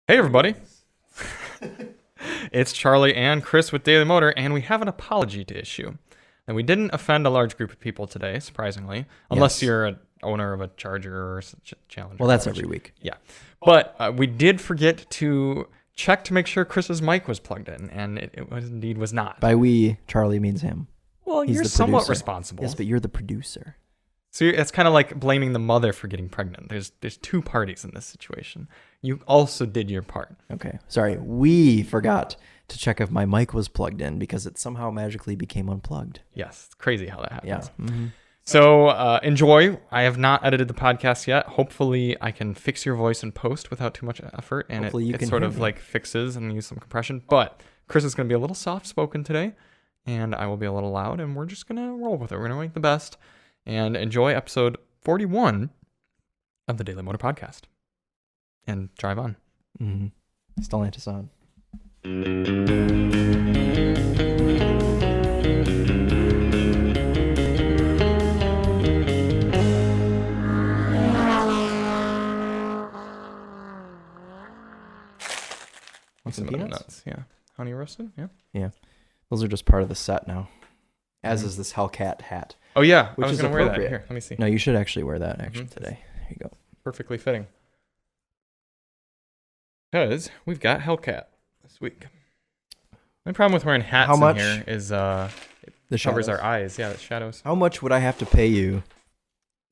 Hey everybody, it's Charlie and Chris with Daily Motor, and we have an apology to issue. And we didn't offend a large group of people today, surprisingly, unless you're an owner of a Charger or Challenger. Well, that's every week. Yeah, but we did forget to check to make sure Chris's mic was plugged in, and it was not. By we, Charlie means him. Well, He's you're the somewhat producer. responsible. Yes, but you're the producer. So it's kind of like blaming the mother for getting pregnant. There's two parties in this situation. You also did your part. Okay, sorry. We forgot to check if my mic was plugged in because it somehow magically became unplugged. Yes, it's crazy how that happens. Yeah. Mm-hmm. So enjoy. I have not edited the podcast yet. Hopefully I can fix your voice in post without too much effort, and it sort of like fixes and use some compression. But Chris is going to be a little soft-spoken today, and I will be a little loud, and we're just going to roll with it. We're going to make the best and enjoy episode 41 of the Daily Motor Podcast. And drive on. Mm-hmm. Stellantis on. Some nuts, yeah. Honey roasted, yeah. Yeah. Those are just part of the set now. As is this Hellcat hat. Oh yeah, which I was is going to wear that. appropriate. Here, let me see. No, you should actually wear that today. Here you go. Perfectly fitting. Because we've got Hellcat this week. The problem with wearing hats in here is it covers our eyes. Yeah, the shadows. How much would I have to pay you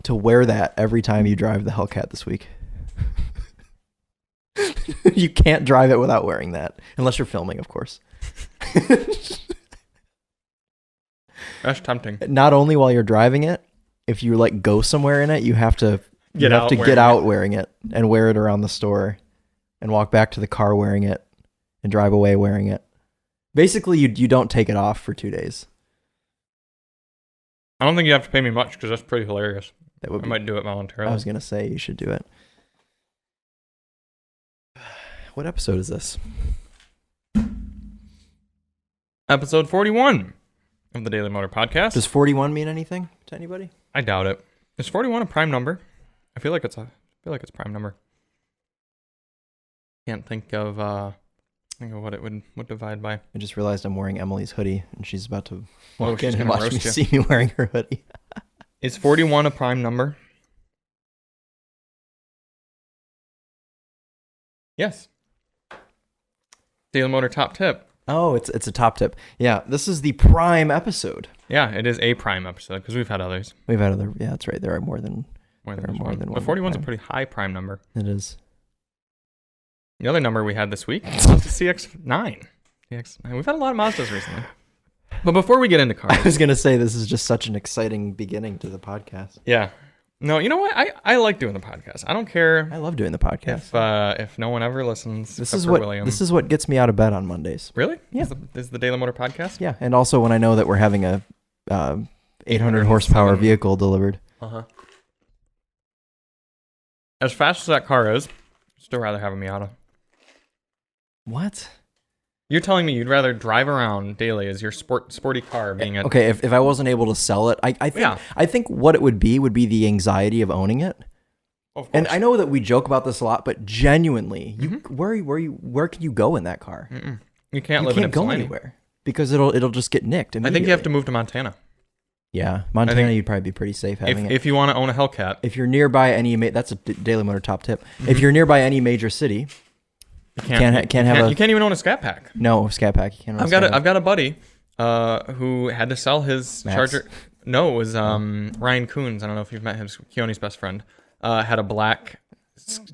to wear that every time you drive the Hellcat this week? You can't drive it without wearing that. Unless you're filming, of course. That's tempting. Not only while you're driving it, if you like go somewhere in it, you have to get out wearing it and wear it around the store and walk back to the car wearing it and drive away wearing it. Basically, you don't take it off for 2 days. I don't think you have to pay me much because that's pretty hilarious. I might do it voluntarily. I was going to say you should do it. What episode is this? Episode 41 of the Daily Motor Podcast. Does 41 mean anything to anybody? I doubt it. Is 41 a prime number? I feel like it's prime number. Can't think of what it would divide by. I just realized I'm wearing Emily's hoodie, and she's about to walk she's in and gonna watch me roast you. see me wearing her hoodie. Is 41 a prime number? Yes. Daily Motor top tip. Oh, it's a top tip. Yeah, this is the prime episode. Yeah, it is a prime episode because we've had others. We've had other. Yeah, that's right. There are more than one. But 41 is a pretty high prime number. It is. The other number we had this week was the CX-9. CX-9. We've had a lot of Mazdas recently. But before we get into cars, I was gonna say this is just such an exciting beginning to the podcast. Yeah. No, you know what? I like doing the podcast. I don't care. I love doing the podcast. If no one ever listens. This is what gets me out of bed on Mondays. Really? Yeah. Is the Daily Motor Podcast? Yeah, and also when I know that we're having a 800 horsepower vehicle delivered. Uh-huh. As fast as that car is, I'd still rather have a Miata. What? You're telling me you'd rather drive around daily as your sporty car being a... Okay, if I wasn't able to sell it, I think what it would be the anxiety of owning it. Of course. And I know that we joke about this a lot, but genuinely, where can you go in that car? Mm-mm. You can't go anywhere because it'll just get nicked immediately. I think you have to move to Montana. Yeah, Montana, you'd probably be pretty safe having it. If you want to own a Hellcat. If you're nearby any... That's a Daily Motor top tip. If you're nearby any major city... You can't even own a Scat Pack. No, Scat Pack. You can't. I've got a buddy who had to sell his Charger. No, it was Ryan Coons. I don't know if you've met him. Keone's best friend had a black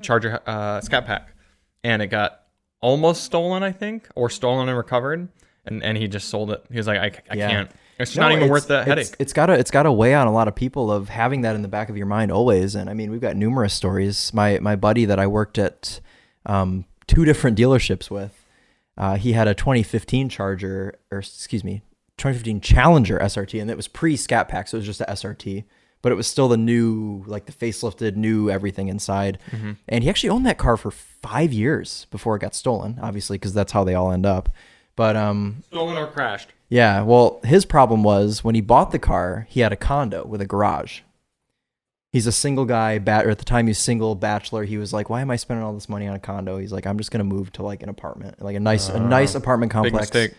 Charger Scat Pack, and it got almost stolen, I think, or stolen and recovered, and he just sold it. He was like, I can't. It's not even worth the headache. It's got to weigh on a lot of people of having that in the back of your mind always. And I mean, we've got numerous stories. My buddy that I worked at 2 different dealerships with, he had a 2015 Challenger SRT, and it was pre-Scat Pack, so it was just a SRT, but it was still the new, like the facelifted, new everything inside. Mm-hmm. And he actually owned that car for 5 years before it got stolen, obviously, because that's how they all end up. But stolen or crashed. Yeah, well, his problem was when he bought the car, he had a condo with a garage. He's a single guy, or at the time he's single, bachelor. He was like, why am I spending all this money on a condo? He's like, I'm just going to move to like an apartment, like a nice apartment complex. Big mistake.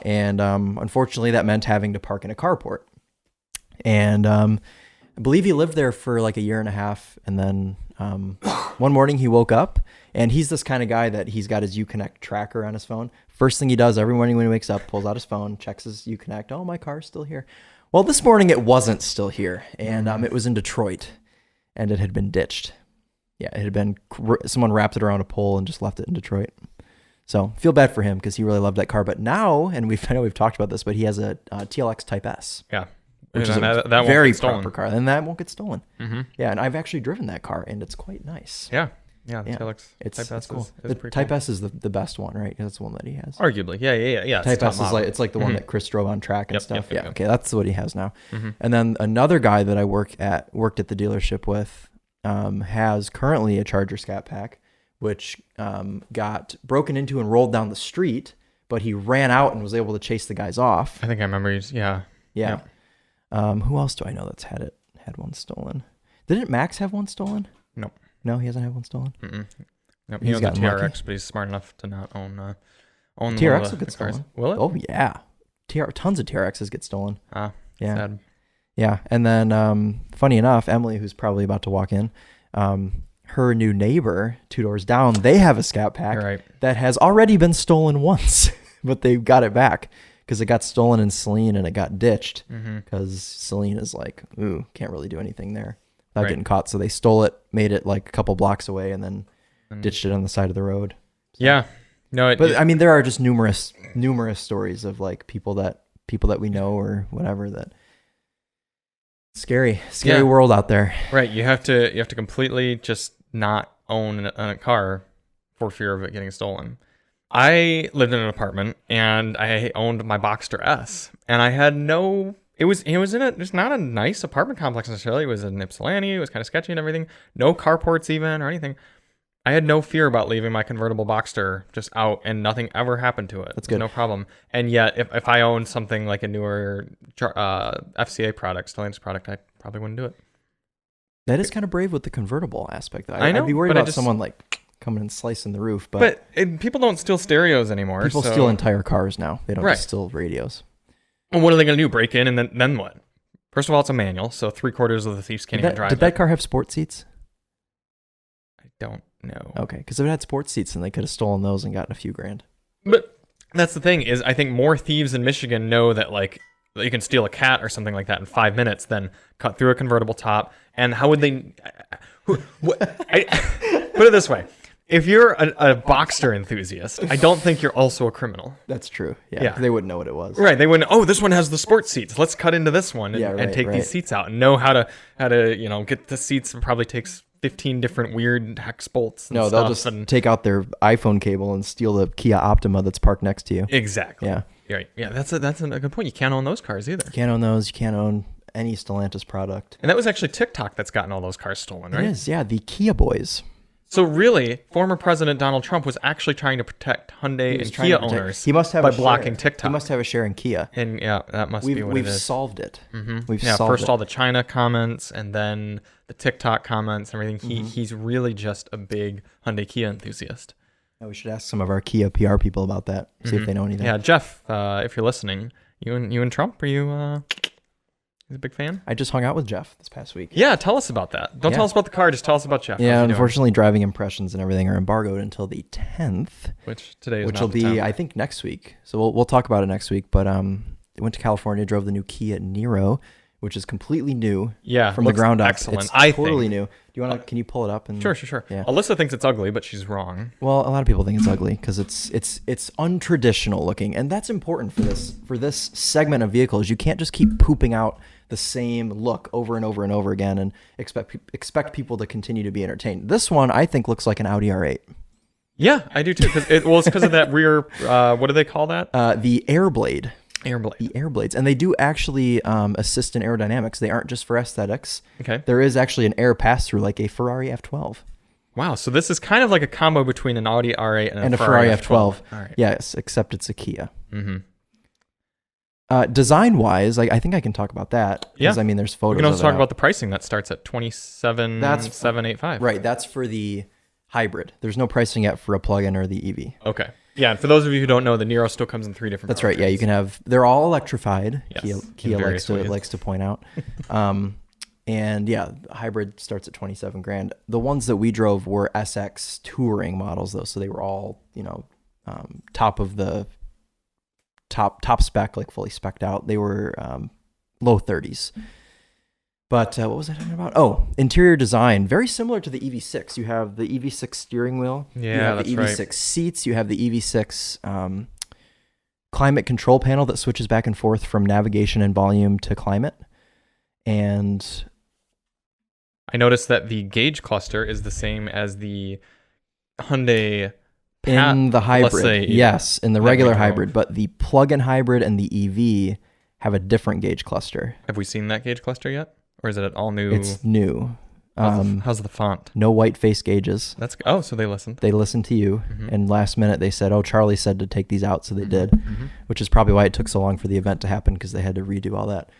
And unfortunately that meant having to park in a carport. And I believe he lived there for like a year and a half. And then one morning he woke up, and he's this kind of guy that he's got his Uconnect tracker on his phone. First thing he does every morning when he wakes up, pulls out his phone, checks his Uconnect. Oh, my car's still here. Well, this morning it wasn't still here, and it was in Detroit, and it had been ditched. Yeah, it had been, someone wrapped it around a pole and just left it in Detroit. So feel bad for him because he really loved that car. But now, and I know we've talked about this, but he has a TLX Type S. Yeah. Which is a very proper car, and that won't get stolen. Mm-hmm. Yeah, and I've actually driven that car, and it's quite nice. Yeah. Yeah, the TLX Type S cool. is the Type cool. S is the best one, right? That's the one that he has. Arguably, yeah. Type S is like the one that Chris drove on track and stuff. Yep. Okay, that's what he has now. Mm-hmm. And then another guy that I worked at the dealership with has currently a Charger Scat Pack, which got broken into and rolled down the street, but he ran out and was able to chase the guys off. I think I remember. Yeah. Who else do I know that's had one stolen? Didn't Max have one stolen? No, he hasn't had one stolen. Nope, he owns a TRX, but he's smart enough to not own TRX will get stolen. Will it? Oh yeah, tons of TRXs get stolen. Yeah. Sad. Yeah, and then funny enough, Emily, who's probably about to walk in, her new neighbor 2 doors down, they have a Scat Pack that has already been stolen once, but they got it back because it got stolen in Saline and it got ditched because Saline is like, ooh, can't really do anything there. Not getting caught, so they stole it, made it like a couple blocks away, and then ditched it on the side of the road. So. Yeah, no, but I mean, there are just numerous stories of like people that we know or whatever that scary world out there. Right, you have to completely just not own a car for fear of it getting stolen. I lived in an apartment and I owned my Boxster S, and I had no. It was in it's not a nice apartment complex necessarily. It was in Ypsilanti. It was kind of sketchy and everything. No carports even or anything. I had no fear about leaving my convertible Boxster just out, and nothing ever happened to it. That's good. No problem. And yet, if I owned something like a newer FCA product, Stellantis product, I probably wouldn't do it. That is kind of brave with the convertible aspect. I know. I'd be worried about someone like coming and slicing the roof. But people don't steal stereos anymore. People steal entire cars now. They don't just steal radios. Well, what are they going to do? Break in and then what? First of all, it's a manual, so 3/4 of the thieves can't even drive. Did that car have sports seats? I don't know. Okay, because if it had sports seats, then they could have stolen those and gotten a few grand. But that's the thing is, I think more thieves in Michigan know that like you can steal a cat or something like that in 5 minutes than cut through a convertible top. And how would they? Put it this way. If you're a Boxster enthusiast, I don't think you're also a criminal. That's true. Yeah. They wouldn't know what it was. Right. They wouldn't. Oh, this one has the sports seats. Let's cut into this one and take these seats out and know how to get the seats. It probably takes 15 different weird hex bolts. No, they'll just take out their iPhone cable and steal the Kia Optima that's parked next to you. Exactly. Yeah. Right. Yeah. That's a good point. You can't own those cars either. You can't own those. You can't own any Stellantis product. And that was actually TikTok that's gotten all those cars stolen, right? It is. Yeah. The Kia boys. So really, former President Donald Trump was actually trying to protect Hyundai and Kia owners. He must have by blocking TikTok. He must have a share in Kia. And yeah, that must be what it is. We've solved it. Mm-hmm. We've solved first it. all the China comments and then the TikTok comments and everything. He's really just a big Hyundai Kia enthusiast. Yeah, we should ask some of our Kia PR people about that. See if they know anything. Yeah, Jeff, if you're listening, you and Trump, are you? He's a big fan. I just hung out with Jeff this past week. Yeah, tell us about that. Don't tell us about the car. Just tell us about Jeff. Yeah, unfortunately, driving impressions and everything are embargoed until the 10th. Which will be, I think, next week. So we'll talk about it next week. But went to California, drove the new Kia Niro, which is completely new. Yeah, from the ground up. Excellent. It's totally new. Do you want to? Can you pull it up? And Sure. Yeah. Alyssa thinks it's ugly, but she's wrong. Well, a lot of people think it's ugly because it's untraditional looking, and that's important for this segment of vehicles. You can't just keep pooping out the same look over and over and over again and expect people to continue to be entertained. This one, I think, looks like an Audi R8. Yeah, I do too. It's because of that rear. What do they call that? The Airblade. The Airblades, and they do actually assist in aerodynamics. They aren't just for aesthetics. Okay. There is actually an air pass-through like a Ferrari F12. Wow, so this is kind of like a combo between an Audi R8 and a Ferrari F12. All right. Yes, except it's a Kia. Mm-hmm. Design wise, I think I can talk about that. Yeah. I mean, there's photos. We can also talk about the pricing that starts at $27,785. Right. That's for the hybrid. There's no pricing yet for a plug-in or the EV. Okay. Yeah. And for those of you who don't know, the Niro still comes in 3 different. That's right. Yeah. You can have. They're all electrified. Yes, Kia likes to point out. And yeah, hybrid starts at 27 grand. The ones that we drove were SX touring models though, so they were all top of the top spec, like fully spec'd out. They were low 30s. But what was I talking about? Oh, interior design, very similar to the EV6. You have the EV6 steering wheel. Yeah, you have the EV6 seats. You have the EV6 climate control panel that switches back and forth from navigation and volume to climate. And I noticed that the gauge cluster is the same as the Hyundai in the hybrid. Yes, in the regular hybrid, but the plug-in hybrid and the EV have a different gauge cluster. Have we seen that gauge cluster yet? Or is it all new? It's new. How's the font? No white face gauges. So they listened. They listened to you, and last minute they said, "Oh, Charlie said to take these out," so they did, which is probably why it took so long for the event to happen because they had to redo all that.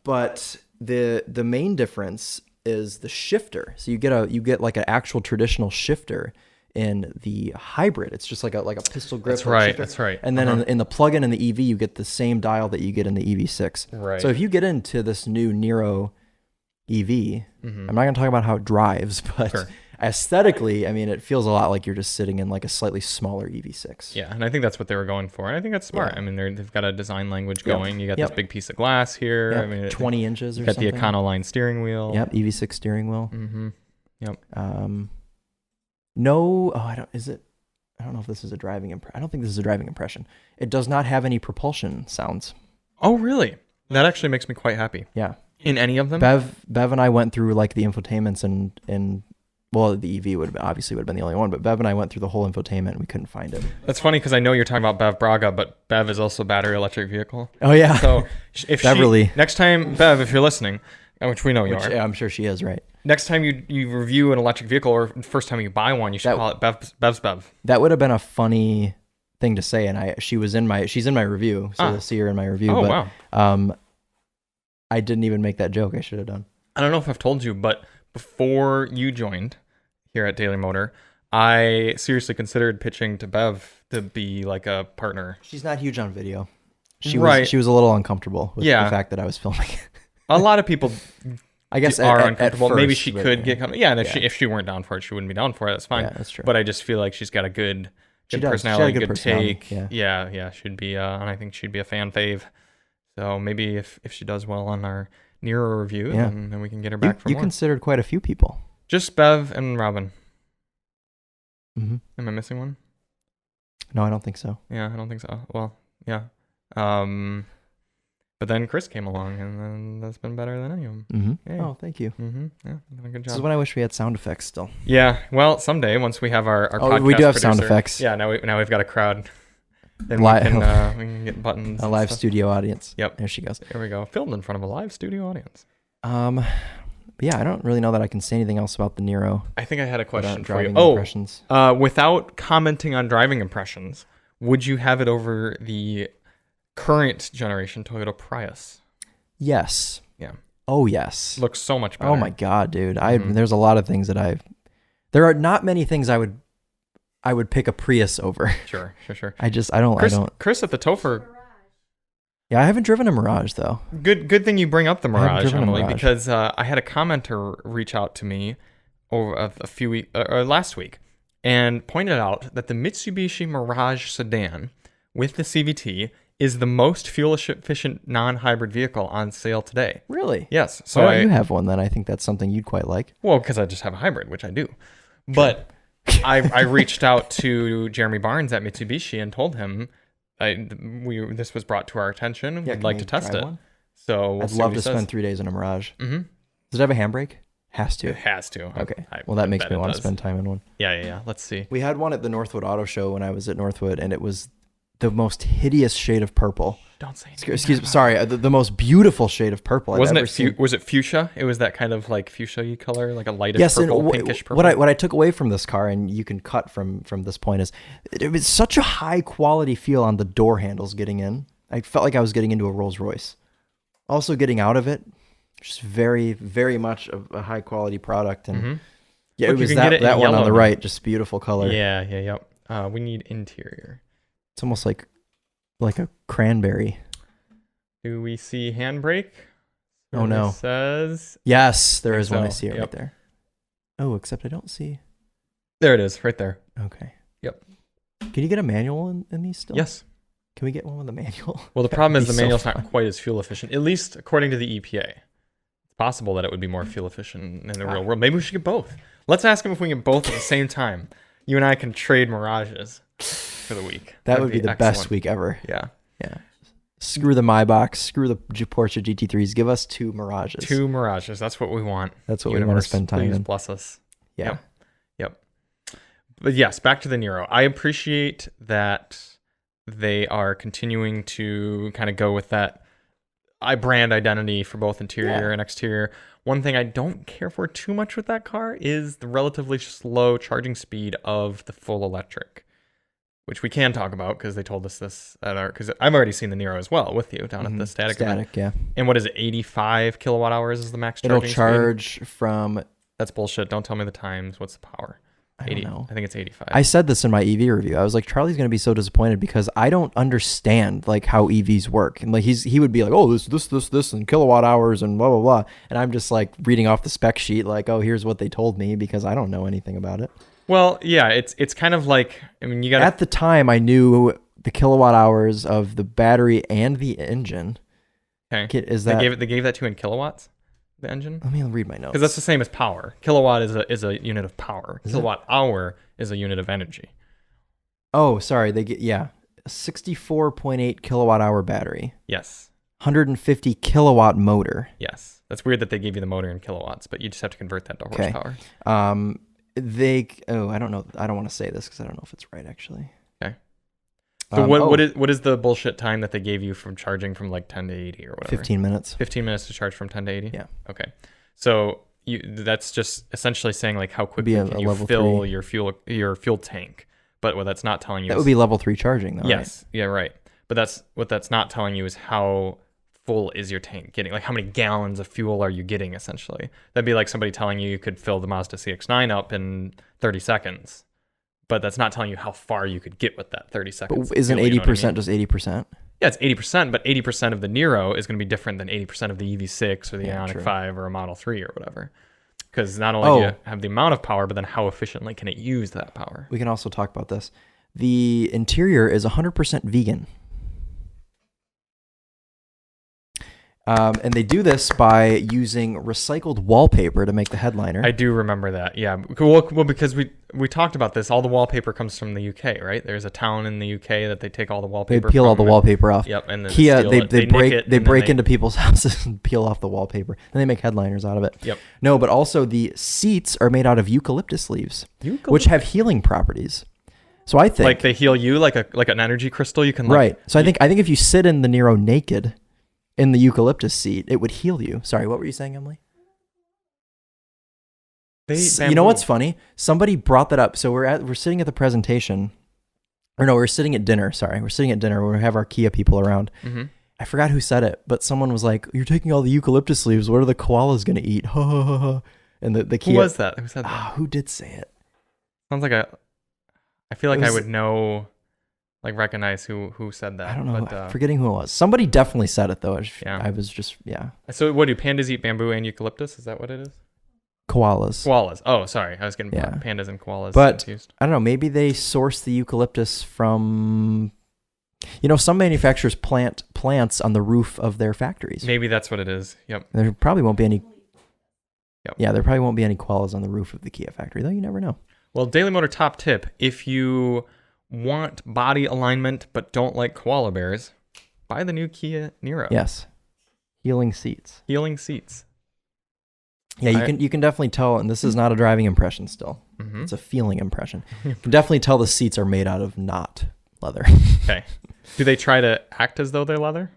But the main difference is the shifter. So you get like an actual traditional shifter in the hybrid. It's just like a pistol grip. That's right. Shifter. That's right. And then in the plug-in and the EV, you get the same dial that you get in the EV6. Right. So if you get into this new Niro EV, I'm not going to talk about how it drives, but aesthetically, I mean, it feels a lot like you're just sitting in like a slightly smaller EV6. Yeah, and I think that's what they were going for. And I think that's smart. Yeah. I mean, they've got a design language going. You got this big piece of glass here. Yep. I mean, 20 inches or something. something. You got the Econoline steering wheel. Yep, EV6 steering wheel. Yep. No, I don't know if this is a driving impression. I don't think this is a driving impression. It does not have any propulsion sounds. Oh, really? That actually makes me quite happy. Yeah. In any of them? Bev and I went through like the infotainments and well, the EV would have been the only one, but Bev and I went through the whole infotainment and we couldn't find it. That's funny because I know you're talking about Bev Braga, but Bev is also a battery electric vehicle. Oh yeah. So if Beverly. Next time, Bev, if you're listening, which we know you are. Yeah, I'm sure she is, right? Next time you review an electric vehicle or first time you buy one, you should call it Bev's Bev. That would have been a funny thing to say, and she's in my review, so you'll see her in my review. Oh, but, wow. I didn't even make that joke. I should have done. I don't know if I've told you, but before you joined here at Daily Motor, I seriously considered pitching to Bev to be like a partner. She's not huge on video. She was a little uncomfortable with the fact that I was filming. A lot of people, I guess, are at uncomfortable. first, Maybe she could get comfortable. Yeah, and if she weren't down for it, she wouldn't be down for it. That's fine. Yeah, that's true. But I just feel like she's got a good personality, good take. Yeah, she'd be, and I think she'd be a fan fave. So maybe if she does well on our Niro review, then we can get her back for more. You considered quite a few people. Just Bev and Robin. Am I missing one? No, I don't think so. Yeah, I don't think so. Well, yeah. But then Chris came along, and then that's been better than any of them. Hey. Oh, thank you. Yeah, done a good job. This is when I wish we had sound effects still. Yeah, well, someday once we have our podcast we do have producer, sound effects. Yeah, now we've got a crowd. Then we can get buttons. A live studio audience. Yep. There she goes. There we go. Filmed in front of a live studio audience. But yeah, I don't really know that I can say anything else about the Niro. I think I had a question for you. Impressions. Without commenting on driving impressions, would you have it over the current generation Toyota Prius? Yes. Yeah. Oh, yes. Looks so much better. Oh my God, dude. There's a lot of things that there are not many things I would pick a Prius over. Sure. Chris at the Topher. Yeah, I haven't driven a Mirage though. Good thing you bring up the Mirage, Emily, because I had a commenter reach out to me over last week and pointed out that the Mitsubishi Mirage sedan with the CVT is the most fuel-efficient non-hybrid vehicle on sale today. Really? Yes. So why don't you have one then? I think that's something you'd quite like. Well, because I just have a hybrid, which I do. But I reached out to Jeremy Barnes at Mitsubishi and told him this was brought to our attention. We'd like to test it. So I'd love to spend 3 days in a Mirage. Does it have a handbrake? Has to. It has to. Okay. Well, that makes me want to spend time in one. Yeah. Let's see. We had one at the Northwood Auto Show when I was at Northwood, and it was the most hideous shade of purple. Don't say anything. Excuse me. Sorry. The most beautiful shade of purple I've ever seen. Was it fuchsia? It was that kind of like fuchsia color, like a lightish purple, pinkish purple. What I took away from this car, and you can cut from this point, is it was such a high quality feel on the door handles getting in. I felt like I was getting into a Rolls Royce. Also getting out of it, just very, very much a high quality product. And yeah, Look, it was that one on the right, just beautiful color. Yeah. We need interior. It's almost like a cranberry. Do we see handbrake? Oh no. It says yes, there is one. I see it right there. Oh, except I don't see. There it is, right there. Okay. Yep. Can you get a manual in these still? Yes. Can we get one with a manual? Well, the problem is the manual's not quite as fuel efficient, at least according to the EPA. It's possible that it would be more fuel efficient in the real world. Maybe we should get both. Let's ask them if we can get both at the same time. You and I can trade Mirages for the week. That would be the best week ever. Yeah. Screw the Maybach, screw the Porsche GT3s. Give us 2 Mirages. 2 Mirages. That's what we want. That's what we want to spend time in. Bless us. Yeah. Yep. But yes, back to the Niro. I appreciate that they are continuing to kind of go with that brand identity for both interior and exterior. One thing I don't care for too much with that car is the relatively slow charging speed of the full electric, which we can talk about because they told us this because I've already seen the Niro as well with you down at the static event. Yeah. And what is it? 85 kilowatt hours is the max charging speed? It'll charge from... That's bullshit. Don't tell me the times. What's the power? I don't know. I think it's 85. I said this in my EV review. I was like, Charlie's going to be so disappointed because I don't understand like how EVs work. And like he would be like, oh, this and kilowatt hours and blah, blah, blah. And I'm just like reading off the spec sheet like, oh, here's what they told me because I don't know anything about it. Well, yeah, it's kind of like, I mean, you got at the time I knew the kilowatt hours of the battery and the engine. Okay. They gave that to you in kilowatts? The engine? Let me read my notes. Because that's the same as power. Kilowatt is a unit of power. Kilowatt hour is a unit of energy. Oh, sorry. They get 64.8 kilowatt hour battery. Yes. 150 kilowatt motor. Yes. That's weird that they gave you the motor in kilowatts, but you just have to convert that to horsepower. I don't know. I don't want to say this because I don't know if it's right actually. Okay. So what is the bullshit time that they gave you from charging from like 10 to 80 or whatever? 15 minutes. 15 minutes to charge from 10 to 80? Yeah. Okay. So that's just essentially saying like how quickly can you fill your fuel tank. But what that's not telling you would be level 3 charging though. Yes. Right? Yeah, right. But that's not telling you is how full is your tank getting? Like how many gallons of fuel are you getting essentially? That'd be like somebody telling you could fill the Mazda CX-9 up in 30 seconds. But that's not telling you how far you could get with that 30 seconds. But isn't 80% just 80%? Yeah, it's 80%, but 80% of the Niro is going to be different than 80% of the EV6 or the Ioniq 5 or a Model 3 or whatever. Because not only do you have the amount of power, but then how efficiently can it use that power? We can also talk about this. The interior is 100% vegan. And they do this by using recycled wallpaper to make the headliner. I do remember that. Yeah. Well, because we talked about this. All the wallpaper comes from the UK, right? There's a town in the UK that they take all the wallpaper. They peel all the wallpaper off. Yep. And then Kia, they break into people's houses and peel off the wallpaper. And they make headliners out of it. Yep. No, but also the seats are made out of eucalyptus leaves, which have healing properties. So I think like they heal you like an energy crystal. You can right. So I think if you sit in the Niro naked. In the eucalyptus seat, it would heal you. Sorry, what were you saying, Emily? You know what's funny? Somebody brought that up. So we're sitting at the presentation, or no, we're sitting at dinner. Sorry, we're sitting at dinner. We have our Kia people around. Mm-hmm. I forgot who said it, but someone was like, "You're taking all the eucalyptus leaves. What are the koalas going to eat?" And the Kia. Who was that? Who said that? Who did say it? Sounds like I feel like I would know. Like recognize who said that. I don't know. But, forgetting who it was. Somebody definitely said it though. I was just So what do pandas eat? Bamboo and eucalyptus? Is that what it is? Koalas. Oh, sorry. I was getting pandas and koalas confused. I don't know. Maybe they source the eucalyptus from. Some manufacturers plant plants on the roof of their factories. Maybe that's what it is. Yep. There probably won't be any. Yep. Yeah, there probably won't be any koalas on the roof of the Kia factory, though. You never know. Well, Daily Motor top tip: if you want body alignment but don't like koala bears, buy the new Kia Niro. Yes. Healing seats. Yeah, you can definitely tell, and this is not a driving impression still. Mm-hmm. It's a feeling impression. You can definitely tell the seats are made out of not leather. Okay. Do they try to act as though they're leather?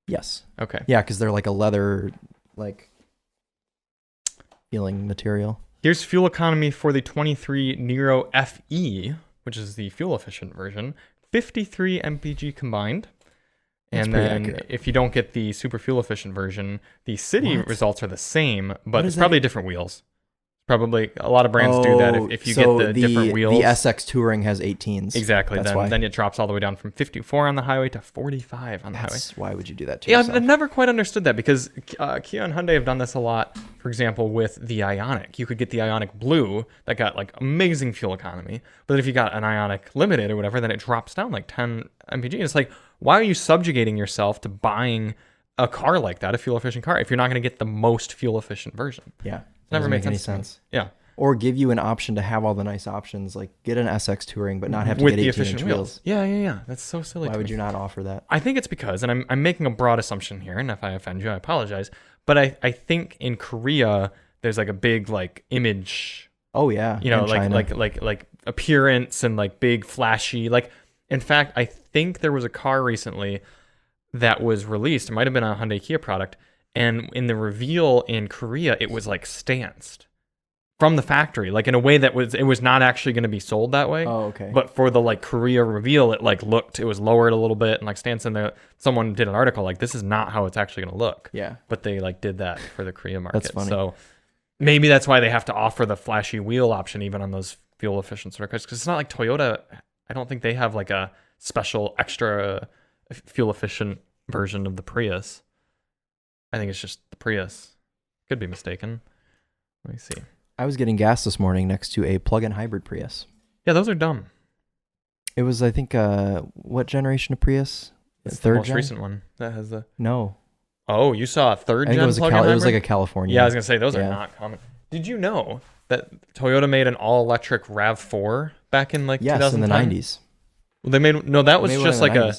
Yes. Okay. Yeah, because they're like a leather feeling material. Here's fuel economy for the 23 Niro FE, which is the fuel efficient version, 53 mpg combined, And then if you don't get the super fuel efficient version, the city results are the same, but it's probably different wheels. Probably a lot of brands do that if you get the different wheels. The SX Touring has 18s. Exactly. Then it drops all the way down from 54 on the highway to 45 on the highway. Why would you do that to yourself? I've never quite understood that because Kia and Hyundai have done this a lot. For example, with the Ioniq, you could get the Ioniq Blue that got like amazing fuel economy, but if you got an Ioniq Limited or whatever, then it drops down like 10 mpg. It's like, why are you subjugating yourself to buying a car like that, a fuel efficient car, if you're not going to get the most fuel efficient version? Yeah. Never make any sense. Yeah. Or give you an option to have all the nice options, like get an SX Touring, but not have to get 18-inch wheels. Yeah. That's so silly. Why would you not offer that? I think it's because, and I'm making a broad assumption here, and if I offend you, I apologize. But I think in Korea there's like a big like image. Oh yeah. Like appearance and like big flashy. Like in fact, I think there was a car recently that was released. It might have been a Hyundai Kia product. And in the reveal in Korea, it was like stanced from the factory, like in a way that it was not actually going to be sold that way. Oh, okay. But for the like Korea reveal, it was lowered a little bit and like stanced in there. Someone did an article like, this is not how it's actually going to look. Yeah. But they like did that for the Korea market. That's funny. So maybe that's why they have to offer the flashy wheel option even on those fuel efficient cars. Because it's not like Toyota. I don't think they have like a special extra fuel efficient version of the Prius. I think it's just the Prius. Could be mistaken. Let me see. I was getting gas this morning next to a plug-in hybrid Prius. Yeah, those are dumb. It was, I think, what generation of Prius? It's the most recent one that has the... No. Oh, you saw a third gen plug-in hybrid? It was like a California. Yeah, I was going to say, those are not common. Did you know that Toyota made an all-electric RAV4 back in like 2010? Yes, in the 90s. Well, they made... No, that was just like a...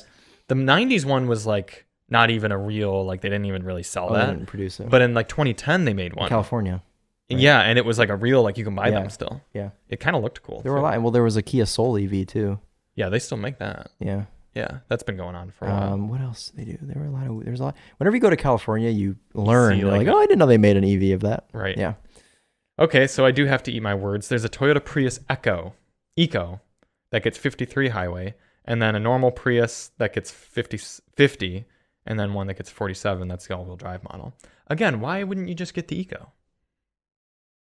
The 90s one was like... Not even a real, like they didn't even really sell that. They didn't produce it. But in like 2010, they made one. California. Right? Yeah, and it was like a real, like you can buy them still. Yeah. It kind of looked cool. There were a lot. Well, there was a Kia Soul EV too. Yeah, they still make that. Yeah. Yeah, that's been going on for a while. What else do they do? There's a lot. Whenever you go to California, you learn. You're like, oh, I didn't know they made an EV of that. Right. Yeah. Okay, so I do have to eat my words. There's a Toyota Prius Eco that gets 53 highway, and then a normal Prius that gets 50, and then one that gets 47. That's the all-wheel drive model. Again, why wouldn't you just get the Eco?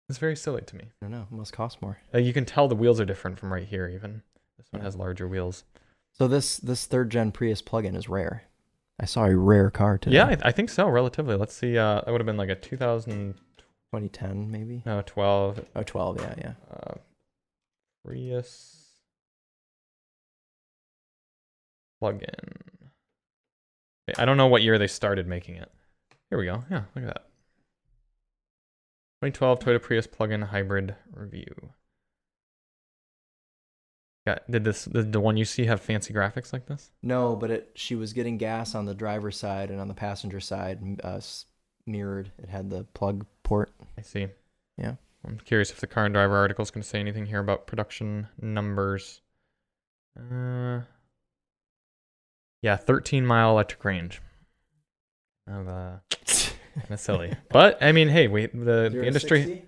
It's very silly to me. I don't know. It must cost more. You can tell the wheels are different from right here even. This one has larger wheels. So this third gen Prius plug-in is rare. I saw a rare car today. Yeah, I think so, relatively. Let's see. That would have been like a 2010 maybe? No, 12. Oh, 12, yeah. Prius plug-in. I don't know what year they started making it. Here we go. Yeah, look at that. 2012 Toyota Prius plug-in hybrid review. Yeah, did the one you see have fancy graphics like this? No, but she was getting gas on the driver's side and on the passenger side, mirrored. It had the plug port. I see. Yeah. I'm curious if the Car and Driver article is going to say anything here about production numbers. Yeah, 13-mile electric range. Kind of silly. But, I mean, hey, the industry...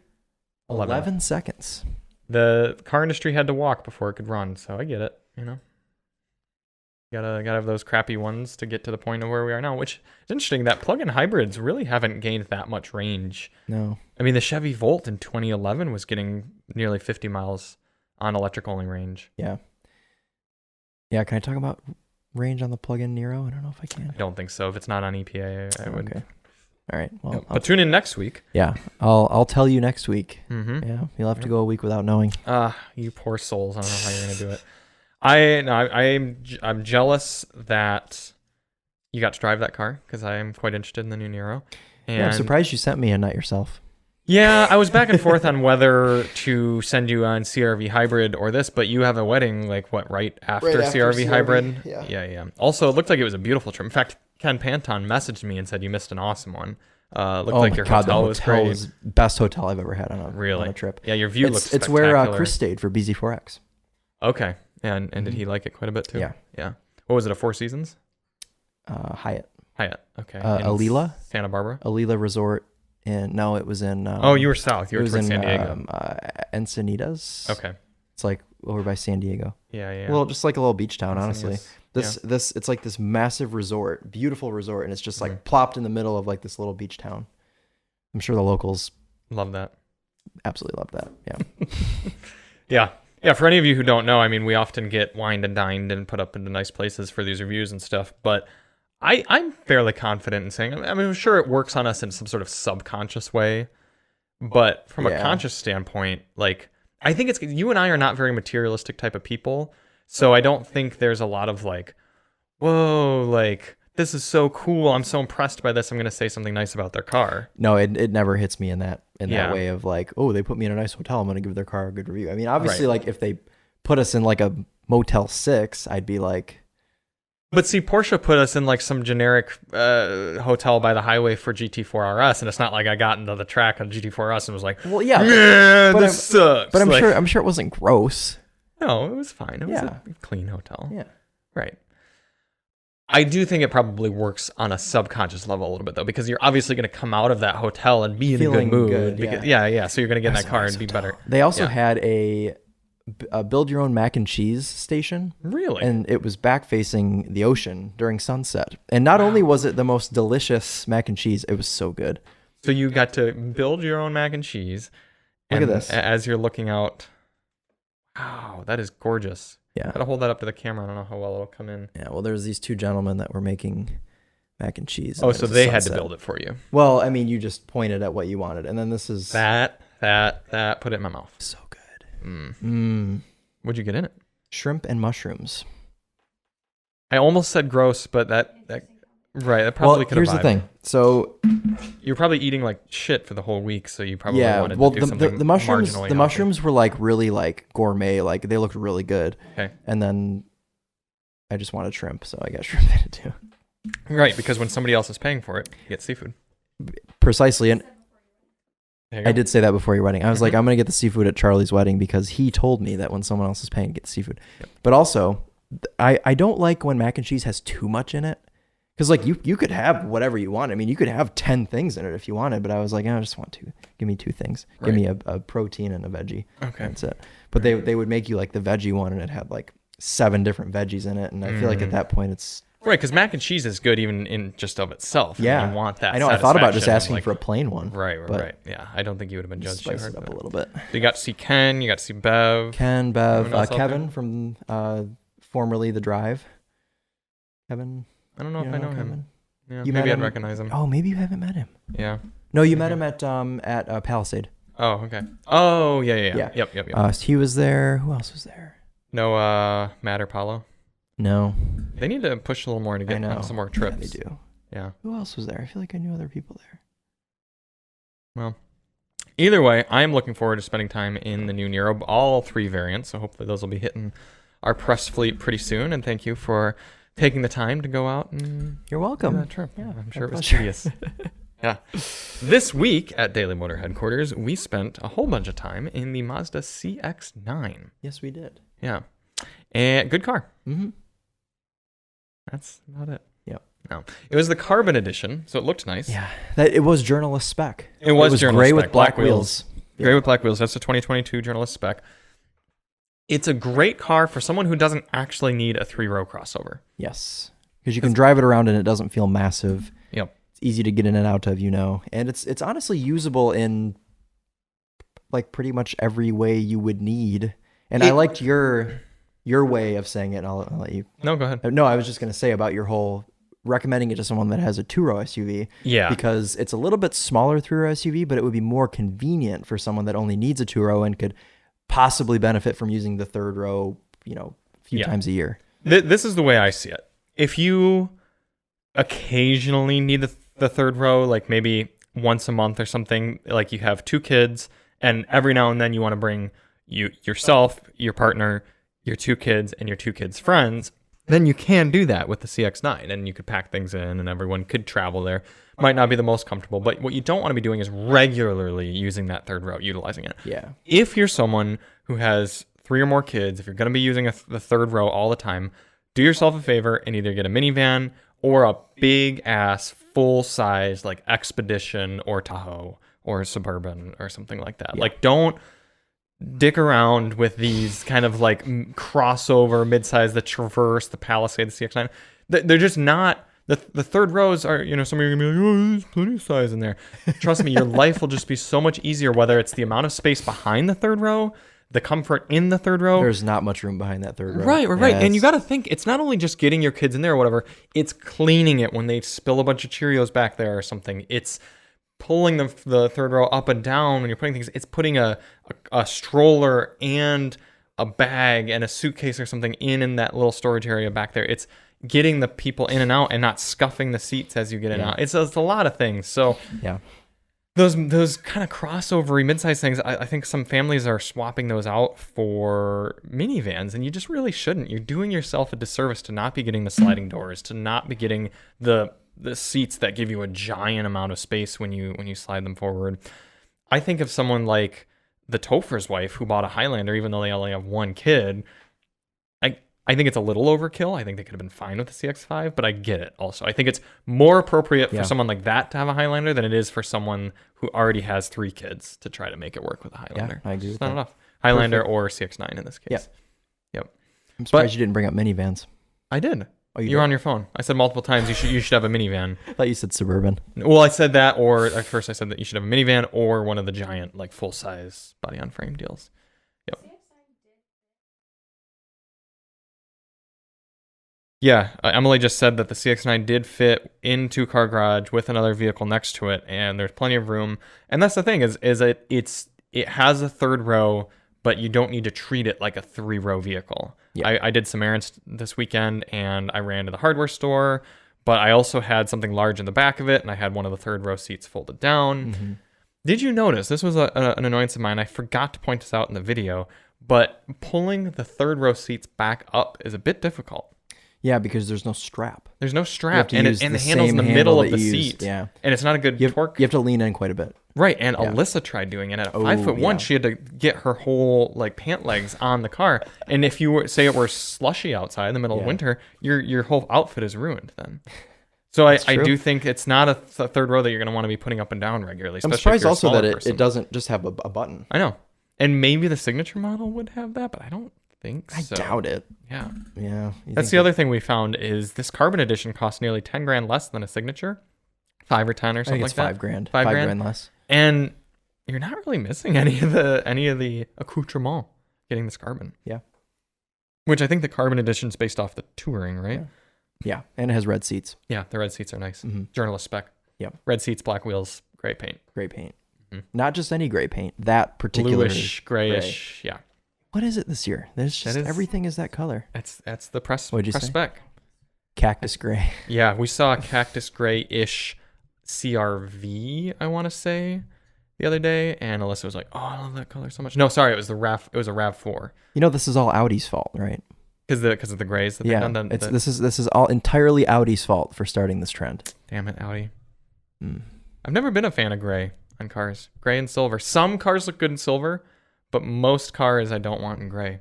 11 seconds. The car industry had to walk before it could run, so I get it, you know. Gotta have those crappy ones to get to the point of where we are now, which is interesting that plug-in hybrids really haven't gained that much range. No. I mean, the Chevy Volt in 2011 was getting nearly 50 miles on electric-only range. Yeah. Yeah, can I talk about range on the plug-in Nero? I don't know if I can. I don't think so. If it's not on EPA, I would. Okay. All right. Well, but tune in next week. Yeah, I'll tell you next week. Mm-hmm. Yeah, you'll have to go a week without knowing. You poor souls. I don't know how you're gonna do it. I'm jealous that you got to drive that car because I am quite interested in the new Nero. And yeah, I'm surprised you sent me and not yourself. Yeah, I was back and forth on whether to send you on CRV hybrid or this, but you have a wedding right after CRV hybrid. Yeah. Also, it looked like it was a beautiful trip. In fact, Ken Panton messaged me and said you missed an awesome one. Looked like your hotel was great. Was best hotel I've ever had on a trip. Yeah, your view looks spectacular. It's where Chris stayed for BZ4X. Okay. And did he like it quite a bit too? Yeah. What was it, a Four Seasons? Hyatt. Okay. Alila? Santa Barbara? Alila Resort. No, it was in... you were south. You were in San Diego. Encinitas. Okay. It's like over by San Diego. Yeah. Well, just like a little beach town, honestly. Yes. This it's like this massive resort, beautiful resort, and it's just like plopped in the middle of like this little beach town. I'm sure the locals love that. Absolutely love that. Yeah. Yeah. For any of you who don't know, I mean, we often get wined and dined and put up into nice places for these reviews and stuff, but I'm fairly confident in saying, I mean, I'm sure it works on us in some sort of subconscious way, but from a conscious standpoint, like, I think it's, you and I are not very materialistic type of people, so I don't think there's a lot of like, whoa, like, this is so cool, I'm so impressed by this, I'm going to say something nice about their car. No, it never hits me in that way of like, oh, they put me in a nice hotel, I'm going to give their car a good review. I mean, obviously, like, if they put us in like a Motel 6, I'd be like... But see, Porsche put us in like some generic hotel by the highway for GT4 RS, and it's not like I got into the track on GT4 RS and was like, well, yeah, man, this sucks. But I'm sure it wasn't gross. No, it was fine. It was a clean hotel. Yeah. Right. I do think it probably works on a subconscious level a little bit, though, because you're obviously going to come out of that hotel and be in a good mood. So you're going to get in that car and be better. They also had a build your own mac and cheese station. Really? And it was back facing the ocean during sunset. And not only was it the most delicious mac and cheese, it was so good. So you got to build your own mac and cheese. Look at this. As you're looking out. Wow, that is gorgeous. Yeah. Gotta hold that up to the camera. I don't know how well it'll come in. Yeah, well, there's these two gentlemen that were making mac and cheese. Oh, so they had to build it for you. Well, I mean, you just pointed at what you wanted. And then this is... That, put it in my mouth. So good. What'd you get in it? Shrimp and mushrooms. I almost said gross, but that probably could have. Here's the thing. So you're probably eating like shit for the whole week, so you probably wanted to do something the mushrooms. marginally The mushrooms were like really like gourmet, like they looked really good. Okay. And then I just wanted shrimp, so I got shrimp in it too. Right, because when somebody else is paying for it, you get seafood. Precisely, and I did say that before your wedding. I was like, I'm going to get the seafood at Charlie's wedding because he told me that when someone else is paying, get seafood. Yep. But also, I don't like when mac and cheese has too much in it. Because like you could have whatever you want. I mean, you could have 10 things in it if you wanted. But I was like, I just want two. Give me two things. Right. Give me a protein and a veggie. Okay. That's it. But they would make you like the veggie one and it had like 7 different veggies in it. And I feel like at that point it's... Right, because mac and cheese is good even in just of itself. Yeah. You want that. I know. I thought about just asking for a plain one. Right. Yeah. I don't think you would have been judged. Spice it up a little bit. So you got to see Ken. You got to see Bev. Kevin from formerly The Drive. Kevin. I don't know if I know him. Yeah, you maybe I'd recognize him. Oh, maybe you haven't met him. Yeah. No, you met him at Palisade. Oh, okay. Oh, yeah. Yep. He was there. Who else was there? No, Matt or Paulo. No. They need to push a little more to get on some more trips. Yeah, they do. Yeah. Who else was there? I feel like I knew other people there. Well, either way, I'm looking forward to spending time in the new Nero, all 3 variants. So hopefully those will be hitting our press fleet pretty soon. And thank you for taking the time to go out and... You're welcome. Do that trip. Yeah, I'm sure it was tedious. Yeah. This week at Daily Motor Headquarters, we spent a whole bunch of time in the Mazda CX-9. Yes, we did. Yeah. And good car. Mm-hmm. That's about it. Yep. No. It was the Carbon Edition, so it looked nice. Yeah. It was journalist spec. It was journalist gray spec. with black wheels. Gray with black wheels. That's the 2022 journalist spec. It's a great car for someone who doesn't actually need a 3-row crossover. Yes. Because you can drive it around and it doesn't feel massive. Yep. It's easy to get in and out of, And it's honestly usable in like pretty much every way you would need. And I liked your way of saying it, and I'll let you... No, go ahead. No, I was just going to say about your whole recommending it to someone that has a 2-row SUV. Yeah. Because it's a little bit smaller 3-row SUV, but it would be more convenient for someone that only needs a 2-row and could possibly benefit from using the 3rd row, a few times a year. This is the way I see it. If you occasionally need the 3rd row, like maybe once a month or something, like you have 2 kids, and every now and then you want to bring yourself, your partner, your 2 kids, and your 2 kids' friends, then you can do that with the CX-9, and you could pack things in, and everyone could travel there. Might not be the most comfortable, but what you don't want to be doing is regularly using that 3rd row, utilizing it. Yeah. If you're someone who has 3 or more kids, if you're going to be using the 3rd row all the time, do yourself a favor and either get a minivan or a big-ass, full-size, like Expedition or Tahoe or Suburban or something like that. Yeah. Like, don't dick around with these kind of like crossover midsize, the Traverse, the Palisade, the CX-9. They're just not. The third rows are, some of you are going to be like, oh, there's plenty of size in there. Trust me, your life will just be so much easier, whether it's the amount of space behind the third row, the comfort in the third row. There's not much room behind that third row. Right. And you got to think, it's not only just getting your kids in there or whatever, it's cleaning it when they spill a bunch of Cheerios back there or something. It's pulling the third row up and down when you're putting things. It's putting a stroller and a bag and a suitcase or something in that little storage area back there. It's getting the people in and out and not scuffing the seats as you get in and out. It's a lot of things. So those kind of crossover mid-size things, I think some families are swapping those out for minivans, and you just really shouldn't. You're doing yourself a disservice to not be getting the sliding doors, to not be getting the seats that give you a giant amount of space when you slide them forward. I think of someone like the Topher's wife who bought a Highlander, even though they only have one kid. I think it's a little overkill. I think they could have been fine with the CX-5, but I get it also. I think it's more appropriate for someone like that to have a Highlander than it is for someone who already has 3 kids to try to make it work with a Highlander. Yeah, I agree with that. Not enough. Highlander or CX-9 in this case. Yep. I'm surprised you didn't bring up minivans. I did. Oh, You're on your phone. I said multiple times you should have a minivan. I thought you said Suburban. Well, I said that, or at first I said that you should have a minivan or one of the giant, like, full-size body-on-frame deals. Yep. Yeah, Emily just said that the CX-9 did fit in 2-car garage with another vehicle next to it, and there's plenty of room. And that's the thing is it has a third row, but you don't need to treat it like a 3-row vehicle. Yeah. I did some errands this weekend, and I ran to the hardware store, but I also had something large in the back of it, and I had one of the third row seats folded down. Mm-hmm. Did you notice, this was an annoyance of mine, I forgot to point this out in the video, but pulling the third row seats back up is a bit difficult. Yeah, because there's no strap. There's no strap, and the handle's in the middle of the seat. Yeah, and it's not a good torque. You have to lean in quite a bit. Right, and Alyssa tried doing it at 5'1". She had to get her whole pant legs on the car, and if you say it were slushy outside in the middle of winter, your whole outfit is ruined then. So I do think it's not a third row that you're going to want to be putting up and down regularly. I'm surprised also that it doesn't just have a button. I know, and maybe the signature model would have that, but I don't think so. I doubt it. Yeah. That's the other thing we found is this Carbon Edition costs nearly $10,000 less than a signature, 5 or 10 or something like that. $5,000. $5,000 less. And you're not really missing any of the accoutrement getting this Carbon. Yeah. Which I think the Carbon Edition is based off the Touring, right? Yeah, and it has red seats. Yeah, the red seats are nice. Mm-hmm. Journalist spec. Yeah. Red seats, black wheels, gray paint. Gray paint. Mm-hmm. Not just any gray paint. That particular bluish, grayish. Gray. Yeah. What is it this year? Everything is that color. That's the press spec. Cactus gray. Yeah, we saw a cactus gray-ish CRV, I want to say, the other day, and Alyssa was like, "Oh, I love that color so much." No, sorry, it was a RAV4. This is all Audi's fault, right? Because of the grays that they've done. This is all entirely Audi's fault for starting this trend. Damn it, Audi. I've never been a fan of gray on cars. Gray and silver. Some cars look good in silver, but most cars I don't want in gray.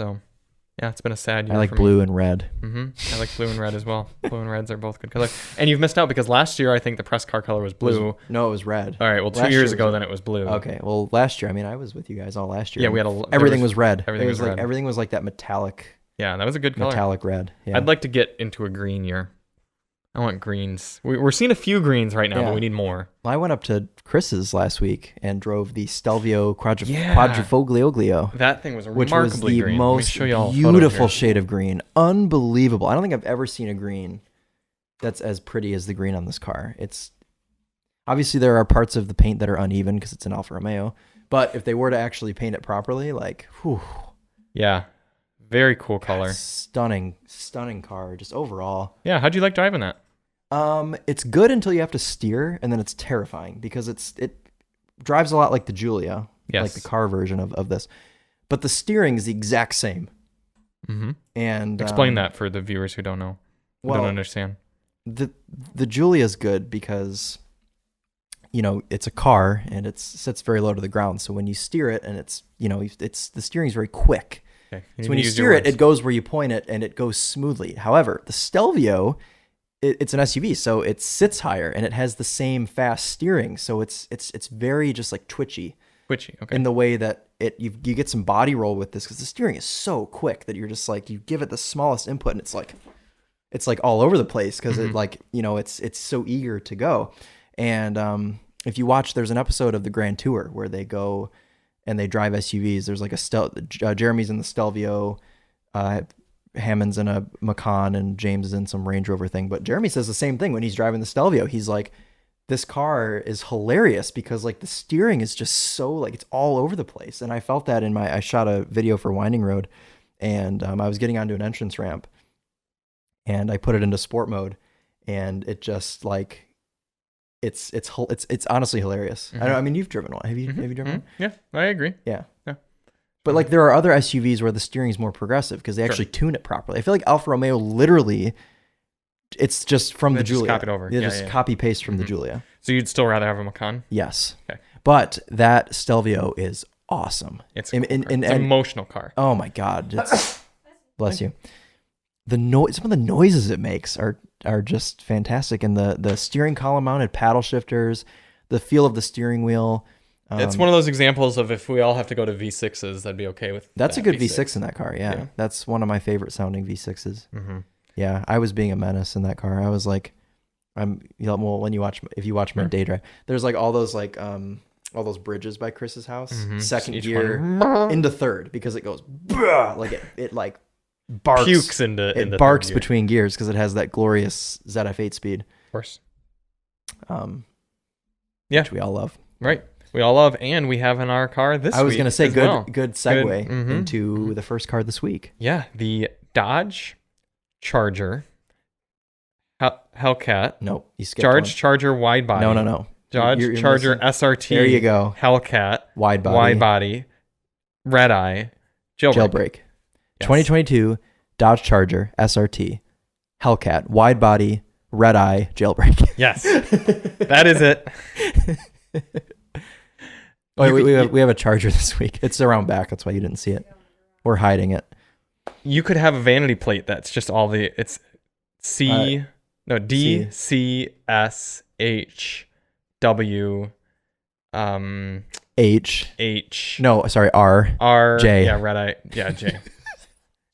So, yeah, it's been a sad year. I like blue and red. I like blue and red as well. Blue and reds are both good colors. And you've missed out because last year I think the press car color was blue. No, it was red. All right, well, 2 years ago then it was blue. Okay, well, last year, I was with you guys all last year. Yeah, we had everything was red. Everything was like that metallic. Yeah, that was a good color. Metallic red. Yeah. I'd like to get into a green year. I want greens. We're seeing a few greens right now, but we need more. Well, I went up to Chris's last week and drove the Stelvio Quadrifoglio. That thing was Which was remarkably the most beautiful shade of green. Unbelievable. I don't think I've ever seen a green that's as pretty as the green on this car. It's obviously there are parts of the paint that are uneven because it's an Alfa Romeo, but if they were to actually paint it properly, whew. Yeah. Very cool color. Stunning car, just overall. Yeah, how'd you like driving that? It's good until you have to steer, and then it's terrifying because it drives a lot like the Giulia, like the car version of this. But the steering is the exact same. Mm-hmm. And explain that for the viewers who don't know, don't understand. The Giulia is good because it's a car and it sits very low to the ground. So when you steer it, and it's the steering is very quick. Okay. So when you steer it, it goes where you point it, and it goes smoothly. However, the Stelvio, it's an SUV, so it sits higher, and it has the same fast steering. So it's very just like twitchy. Twitchy. Okay. In the way that you get some body roll with this, because the steering is so quick that you're just like, you give it the smallest input and it's like all over the place because it like, it's so eager to go. And if you watch, there's an episode of the Grand Tour where they go and they drive SUVs. There's like Jeremy's in the Stelvio, Hammond's in a Macan, and James is in some Range Rover thing. But Jeremy says the same thing when he's driving the Stelvio. He's like, this car is hilarious because like the steering is just so like it's all over the place. And I felt that I shot a video for Winding Road, and I was getting onto an entrance ramp and I put it into sport mode, and it just like it's honestly hilarious. I mean, you've driven one. Have you driven one? Yeah, I agree. Yeah. But like there are other SUVs where the steering is more progressive because they actually tune it properly. I feel like Alfa Romeo literally, it's just from the Giulia. Just copied over. They just copy paste from the Giulia. So you'd still rather have a Macan? Yes. Okay. But that Stelvio is awesome. It's an emotional car. Oh my God. Bless you. Some of the noises it makes are just fantastic. And the steering column mounted paddle shifters, the feel of the steering wheel. It's one of those examples of if we all have to go to V6s, I'd be okay with that's a good V6 in that car. Yeah. That's one of my favorite sounding V6s. Yeah. I was being a menace in that car. I was like, if you watch my day drive, there's like all those bridges by Chris's house, second gear into third because it goes like it like barks, pukes into barks between gears because it has that glorious ZF8 speed. Of course. Which we all love. Right. We all love, and we have in our car this week. I was going to say good segue into the first car this week. Yeah, the Dodge Charger Hellcat. Nope, you skipped one. Charger Widebody. No. Dodge Charger SRT. There you go. Hellcat. Widebody. Redeye. Jailbreak. Yes. 2022 Dodge Charger SRT Hellcat Widebody Redeye Jailbreak. Yes, that is it. We have a Charger this week. It's around back. That's why you didn't see it. We're hiding it. You could have a vanity plate that's just all it's D C S H W H. No, sorry, R J. Yeah, Redeye. Yeah, J.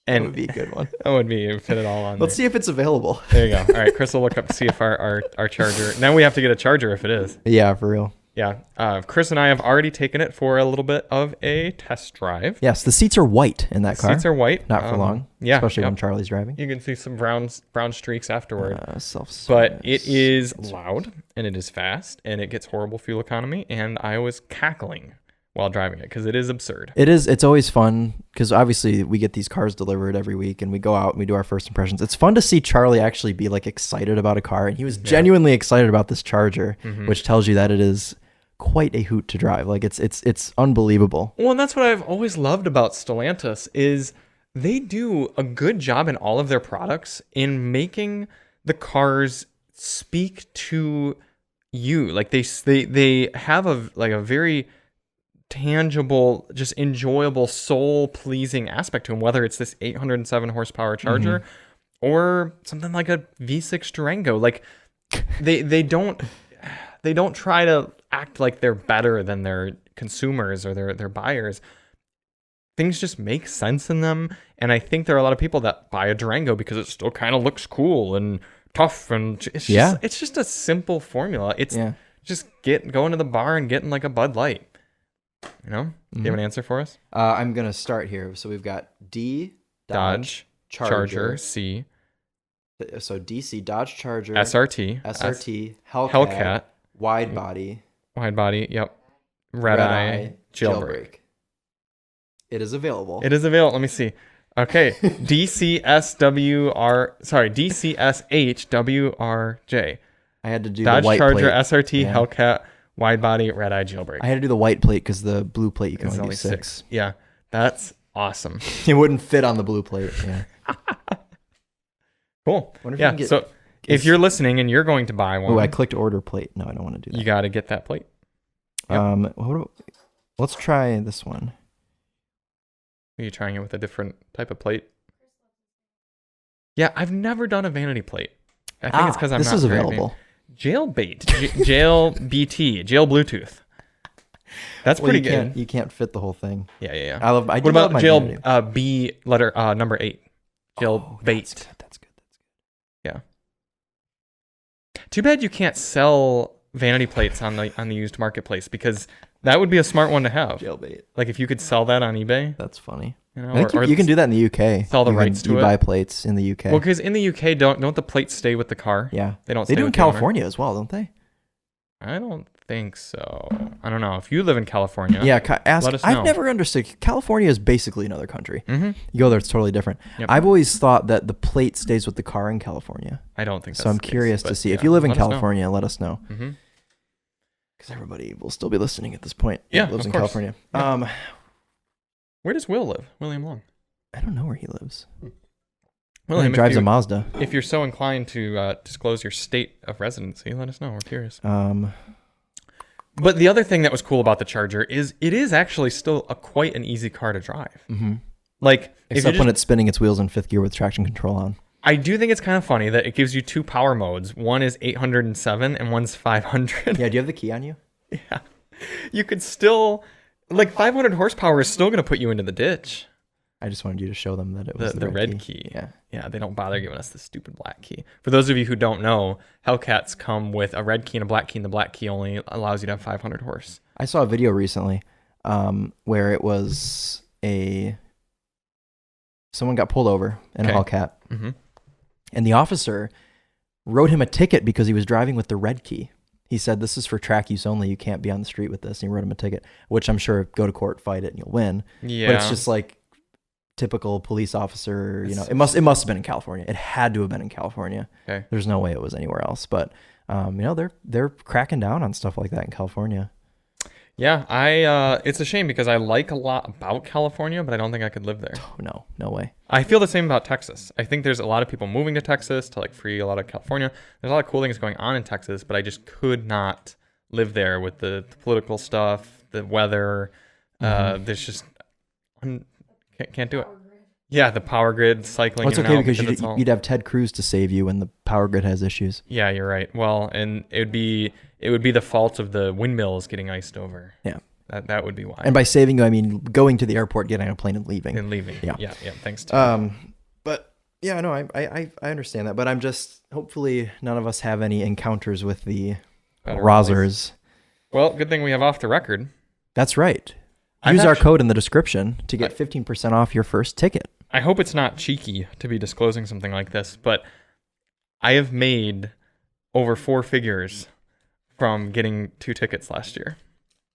And that would be a good one. That would be fit it all on. Let's see if it's available. There you go. All right, Chris will look up to see if our Charger. Now we have to get a Charger if it is. Yeah, for real. Yeah, Chris and I have already taken it for a little bit of a test drive. Yes, the seats are white in that car. Seats are white. Not for long. Yeah. Especially when Charlie's driving. You can see some brown streaks afterward. Self-service. But it is loud, and it is fast, and it gets horrible fuel economy, and I was cackling while driving it because it is absurd. It is. It's always fun because obviously we get these cars delivered every week and we go out and we do our first impressions. It's fun to see Charlie actually be like excited about a car, and he was genuinely excited about this Charger, which tells you that it is quite a hoot to drive. Like it's unbelievable. Well, and that's what I've always loved about Stellantis is they do a good job in all of their products in making the cars speak to you. Like they have a very tangible, just enjoyable, soul-pleasing aspect to them, whether it's this 807 horsepower Charger or something like a V6 Durango. Like they don't try to act like they're better than their consumers or their buyers. Things just make sense in them, and I think there are a lot of people that buy a Durango because it still kind of looks cool and tough, and it's just a simple formula. It's just going to the bar and getting like a Bud Light. You know? Do you have an answer for us? I'm gonna start here. So we've got D Dodge Charger C. So DC Dodge Charger SRT Hellcat Widebody. Yep. Redeye Jailbreak. It is available. Let me see. Okay. DCSHWRJ. I had to do Dodge the white Charger plate. SRT Hellcat Widebody Redeye Jailbreak. I had to do the white plate because the blue plate you can only do 6. Yeah. That's awesome. It wouldn't fit on the blue plate. Yeah. Cool. So if you're listening and you're going to buy one. Oh, I clicked order plate. No, I don't want to do that. You got to get that plate. Yep. Let's try this one. Are you trying it with a different type of plate? Yeah, I've never done a vanity plate. I think it's because I'm not. This is available. Jail Bluetooth. That's pretty good. You can't fit the whole thing. Yeah. What about number 8? Jailbait. That's good. Yeah. Too bad you can't sell vanity plates on the used marketplace, because that would be a smart one to have. Jailbait. Like if you could sell that on eBay. That's funny. I think you can do that in the UK. Sell the rights to it. You buy plates in the UK. Well, because in the UK, don't the plates stay with the car? Yeah. They don't. They do in California as well, don't they? I don't think so. I don't know. If you live in California, yeah, let us know. I've never understood. California is basically another country. Mm-hmm. You go there, it's totally different. Yep. I've always thought that the plate stays with the car in California. I don't think so. I'm curious to see. If you live in California, let us know. Mm-hmm. Because everybody will still be listening at this point. Yeah, lives in course. California. Yeah. Where does Will live? William Long. I don't know where he lives. Well, he drives a Mazda. If you're so inclined to disclose your state of residency, let us know. We're curious. But the other thing that was cool about the Charger is it is actually still quite an easy car to drive. Mm-hmm. Like, except when it's spinning its wheels in fifth gear with traction control on. I do think it's kind of funny that it gives you 2 power modes. One is 807 and one's 500. Yeah, do you have the key on you? Yeah. You could still, 500 horsepower is still going to put you into the ditch. I just wanted you to show them that it was the red key. Yeah, they don't bother giving us the stupid black key. For those of you who don't know, Hellcats come with a red key and a black key, and the black key only allows you to have 500 horse. I saw a video recently where it was someone got pulled over in a Hellcat, mm-hmm. and the officer wrote him a ticket because he was driving with the red key. He said, "This is for track use only. You can't be on the street with this." And he wrote him a ticket, which I'm sure, go to court, fight it, and you'll win. Yeah. But it's just like typical police officer, it must have been in California. It had to have been in California. Okay. There's no way it was anywhere else. But they're cracking down on stuff like that in California. Yeah, it's a shame because I like a lot about California, but I don't think I could live there. Oh, no way. I feel the same about Texas. I think there's a lot of people moving to Texas to free a lot of California. There's a lot of cool things going on in Texas, but I just could not live there with the political stuff, the weather. There's just can't do it. Yeah, the power grid cycling. Well, it's okay because you'd have Ted Cruz to save you when the power grid has issues. Yeah, you're right. Well, and it would be the fault of the windmills getting iced over. Yeah. That would be why. And by saving you, I mean going to the airport, getting on a plane and leaving. Yeah. Thanks to But yeah, no, I understand that. But I'm just, hopefully none of us have any encounters with the Rosers. Well, good thing we have Off the Record. That's right. Use our code in the description to get 15% off your first ticket. I hope it's not cheeky to be disclosing something like this, but I have made over 4 figures from getting 2 tickets last year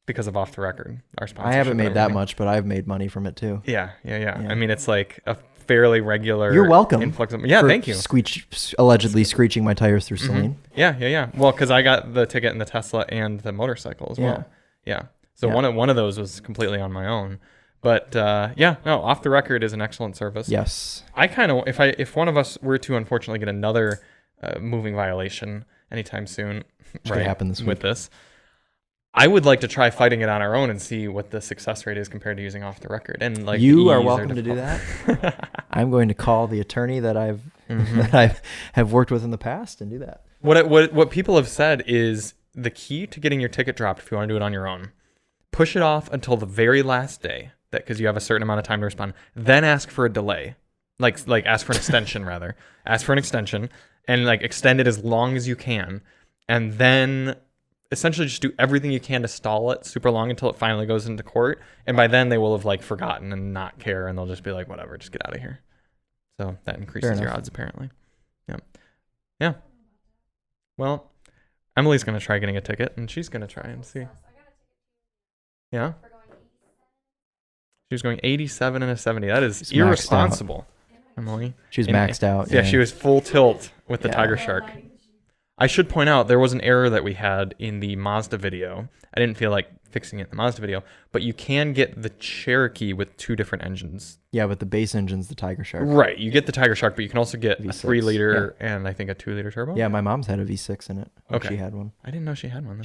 because of Off the Record, our sponsor. I haven't made that much, but I've made money from it too. Yeah. I mean, it's like a fairly regular. You're welcome. Influx of, yeah, thank you. Allegedly screeching my tires through Celine. Yeah. Well, because I got the ticket in the Tesla and the motorcycle as well. Yeah. So one of those was completely on my own. But Off the Record is an excellent service. Yes. I kind of, if one of us were to unfortunately get another moving violation anytime soon, Which could happen this week. With this, I would like to try fighting it on our own and see what the success rate is compared to using Off the Record. And you are welcome to do that. I'm going to call the attorney that I have worked with in the past and do that. What people have said is the key to getting your ticket dropped, if you want to do it on your own, push it off until the very last day, because you have a certain amount of time to respond. Then ask for a delay, like ask for an extension rather. Ask for an extension and extend it as long as you can, and then essentially just do everything you can to stall it super long until it finally goes into court. And by then they will have forgotten and not care, and they'll just be like, whatever, just get out of here. So that increases your odds apparently. Yeah. Well, Emily's gonna try getting a ticket, and she's gonna try and see. Yeah. She was going 87 and a 70. That is irresponsible, Emily. She was maxed out. Yeah, she was full tilt with the Tiger Shark. I should point out there was an error that we had in the Mazda video. I didn't feel like fixing it in the Mazda video, but you can get the Cherokee with 2 different engines. Yeah, but the base engine's the Tiger Shark. Right. You get the Tiger Shark, but you can also get V6, a 3-liter and I think a 2-liter turbo. Yeah, my mom's had a V6 in it. Okay. She had one. I didn't know she had one.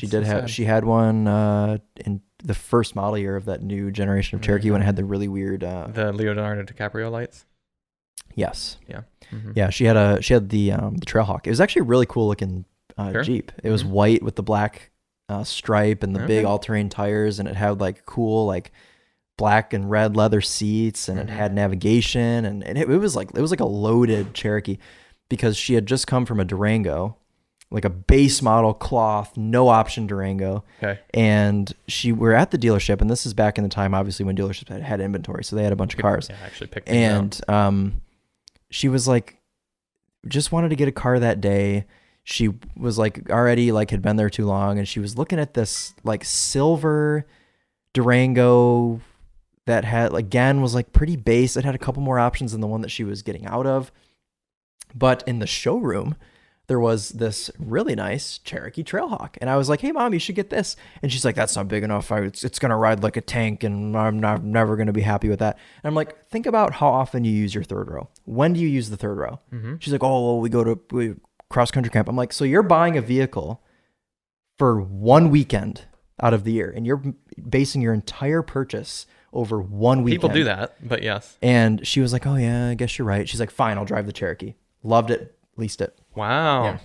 She had one in the first model year of that new generation of Cherokee when it had the really weird the Leonardo DiCaprio lights. Yes. Yeah. Yeah, she had the Trailhawk. It was actually a really cool looking Jeep. It was white with the black stripe and the big all-terrain tires, and it had like cool like black and red leather seats, and it had navigation, and it was like a loaded Cherokee, because she had just come from a Durango, like a base model cloth, no option Durango. Okay. And we're at the dealership, and this is back in the time, obviously, when dealerships had inventory, so they had a bunch of cars. Yeah, actually picked things out. She was like, just wanted to get a car that day. She was like already like had been there too long, and she was looking at this like silver Durango that had, again, was like pretty base. It had a couple more options than the one that she was getting out of. But in the showroom, there was this really nice Cherokee Trailhawk. And I was like, hey, Mom, you should get this. And she's like, that's not big enough. It's going to ride like a tank, and I'm never going to be happy with that. And I'm like, think about how often you use your third row. When do you use the third row? She's like, oh, well, we go to cross-country camp. I'm like, so you're buying a vehicle for one weekend out of the year, and you're basing your entire purchase over one weekend. People do that, but yes. And she was like, oh, yeah, I guess you're right. She's like, fine, I'll drive the Cherokee. Loved it, leased it. Wow. Yeah.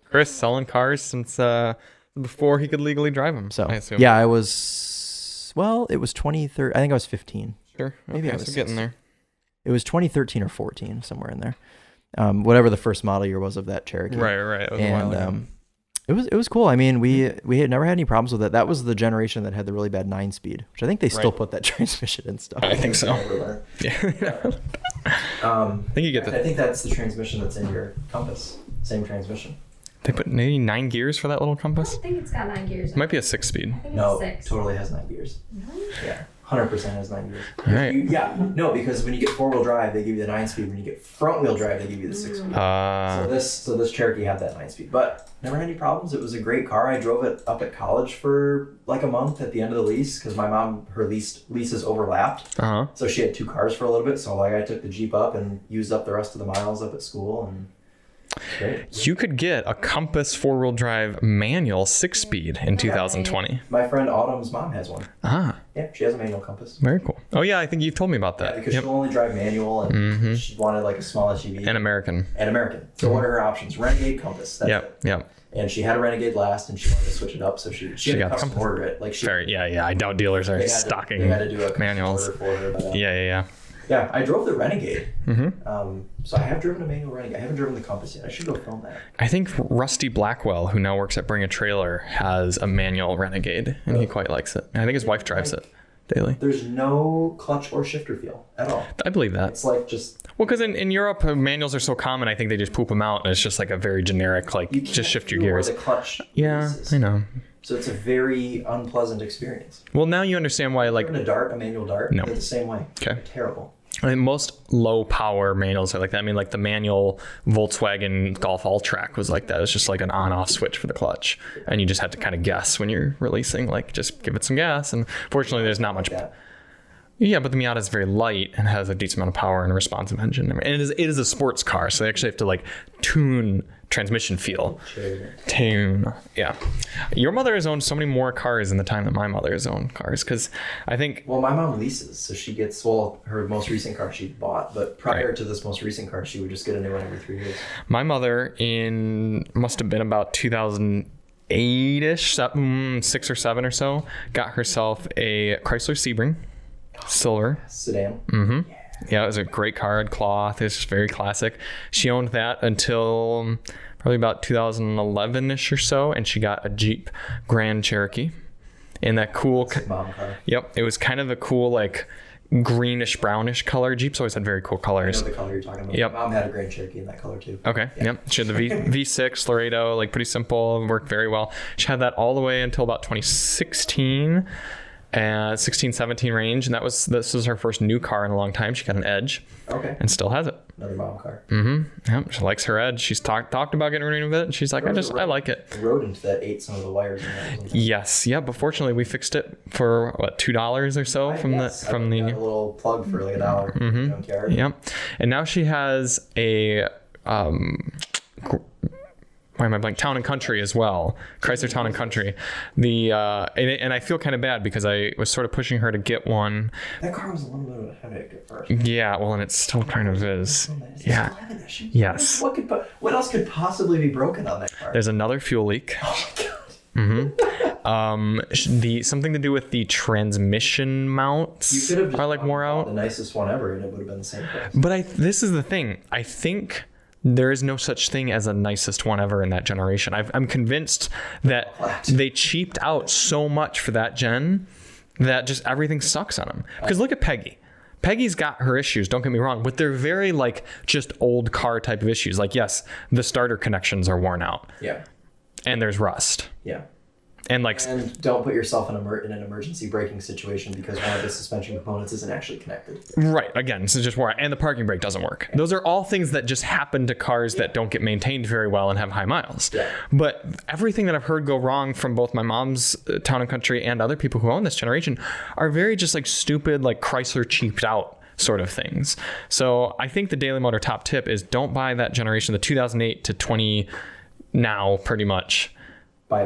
Chris selling cars since before he could legally drive them, so I assume. Yeah, it was 2013. I think I was 15. Sure. Maybe I was getting there. It was 2013 or 14, somewhere in there. Whatever the first model year was of that Cherokee. Right. It was a while ago. It was cool. I mean, we had never had any problems with it. That was the generation that had the really bad 9-speed, which I think they still put that transmission in stuff. I think so. Yeah. I think you get I think that's the transmission that's in your Compass. Same transmission. They put maybe 9 gears for that little Compass? I think it's got 9 gears. It might be a 6-speed. No, it's 6. Totally has 9 gears. Really? Yeah. 100% has 9 gears. All right. No, because when you get 4-wheel drive, they give you the 9-speed. When you get front-wheel drive, they give you the 6-speed. So this Cherokee had that 9-speed, but never had any problems. It was a great car. I drove it up at college for like a month at the end of the lease, because my mom, her leases overlapped. So she had 2 cars for a little bit. So like I took the Jeep up and used up the rest of the miles up at school, and great. You could get a Compass 4-wheel drive manual 6-speed in 2020. My friend Autumn's mom has one. Yeah, she has a manual Compass. Very cool. Oh yeah, I think you've told me about that. Yeah, because she'll only drive manual, and she wanted like a small SUV. And American. So what are her options? Renegade, Compass. That's it. And she had a Renegade last, and she wanted to switch it up, so she had to custom order it. Like I doubt dealers are stocking they had to do a manuals. Order for her, but, Yeah, I drove the Renegade. So I have driven a manual Renegade. I haven't driven the Compass yet. I should go film that. I think Rusty Blackwell, who now works at Bring a Trailer, has a manual Renegade, and he quite likes it. I think his wife drives it daily. There's no clutch or shifter feel at all. I believe that. It's like just... Well, because in Europe, manuals are so common, I think they just poop them out, and it's just like a very generic, like, just shift your gears. The clutch I know. So it's a very unpleasant experience. Well, now you understand why, like... A manual Dart? No. They're the same way. Okay. They're terrible. I mean, most low power manuals are like that. I mean, like the manual Volkswagen Golf All-Track was like that. It's just like an on-off switch for the clutch. And you just had to kind of guess when you're releasing, like just give it some gas. And fortunately, there's not much. Yeah, but the Miata is very light and has a decent amount of power and a responsive engine. And it is a sports car, so they actually have to like tune transmission feel. Yeah. Your mother has owned so many more cars in the time that my mother has owned cars, because I think... Well, my mom leases, so she gets... her most recent car she bought, but prior to this most recent car, she would just get a new one every 3 years. My mother, must have been about 2008-ish, 6 or 7 or so, got herself a Chrysler Sebring, silver. Sedan. Yeah, it was a great car, cloth. It's just very classic. She owned that until probably about 2011-ish or so, and she got a Jeep Grand Cherokee in that cool... mom car. Yep, it was kind of a cool, like, greenish, brownish color. Jeeps always had very cool colors. I know the color you're talking about. Yep. Mom had a Grand Cherokee in that color, too. Okay, yep. She had the V6 Laredo, like, pretty simple, worked very well. She had that all the way until about 2016. 16-17 range, and this was her first new car in a long time. She got an Edge, and still has it. Another mom car. Yep, she likes her Edge. She's talked about getting rid of it, and she's like, I like it. The rodent that ate some of the wires in that. Yes, yeah, but fortunately we fixed it for what, $2 or so from the a little plug for like $1 junkyard. Yep, and now she has a why am I blank? Town and Country as well. Chrysler Town and Country. And I feel kind of bad because I was sort of pushing her to get one. That car was a little bit of a headache at first. Yeah, well, and it still kind of is. Yeah. Yes. What else could possibly be broken on that car? There's another fuel leak. Oh my God. Something to do with the transmission mounts you could have are like wore out. The nicest one ever, and it would have been the same price. But this is the thing. I think there is no such thing as a nicest one ever in that generation. I'm convinced that they cheaped out so much for that gen that just everything sucks on them. Because look at Peggy. Peggy's got her issues, don't get me wrong, but they're very like just old car type of issues. Like, yes, the starter connections are worn out. Yeah. And there's rust. Yeah. And don't put yourself in an emergency braking situation because one of the suspension components isn't actually connected. Right. Again, this is just where and the parking brake doesn't work. Those are all things that just happen to cars that don't get maintained very well and have high miles. Yeah. But everything that I've heard go wrong from both my mom's Town and Country and other people who own this generation are very just like stupid, like Chrysler cheaped out sort of things. So I think the Daily Motor top tip is don't buy that generation, the 2008 to 20 now pretty much.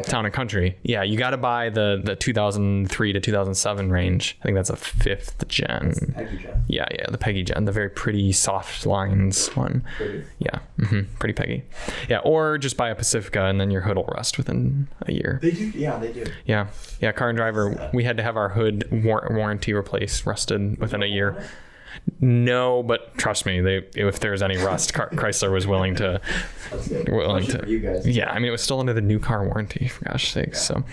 Town and Country. Yeah, you got to buy the 2003 to 2007 range. I think that's a 5th gen. That's the Peggy gen. Yeah, the Peggy gen, the very pretty soft lines one. Pretty. Yeah, pretty Peggy. Yeah, or just buy a Pacifica and then your hood will rust within a year. They do. Yeah, they do. Yeah, Car and Driver. We had to have our hood warranty replaced, rusted within a year. No, but trust me, if there's any rust, Chrysler was willing to. For you guys. Yeah, I mean, it was still under the new car warranty, for gosh sakes. So,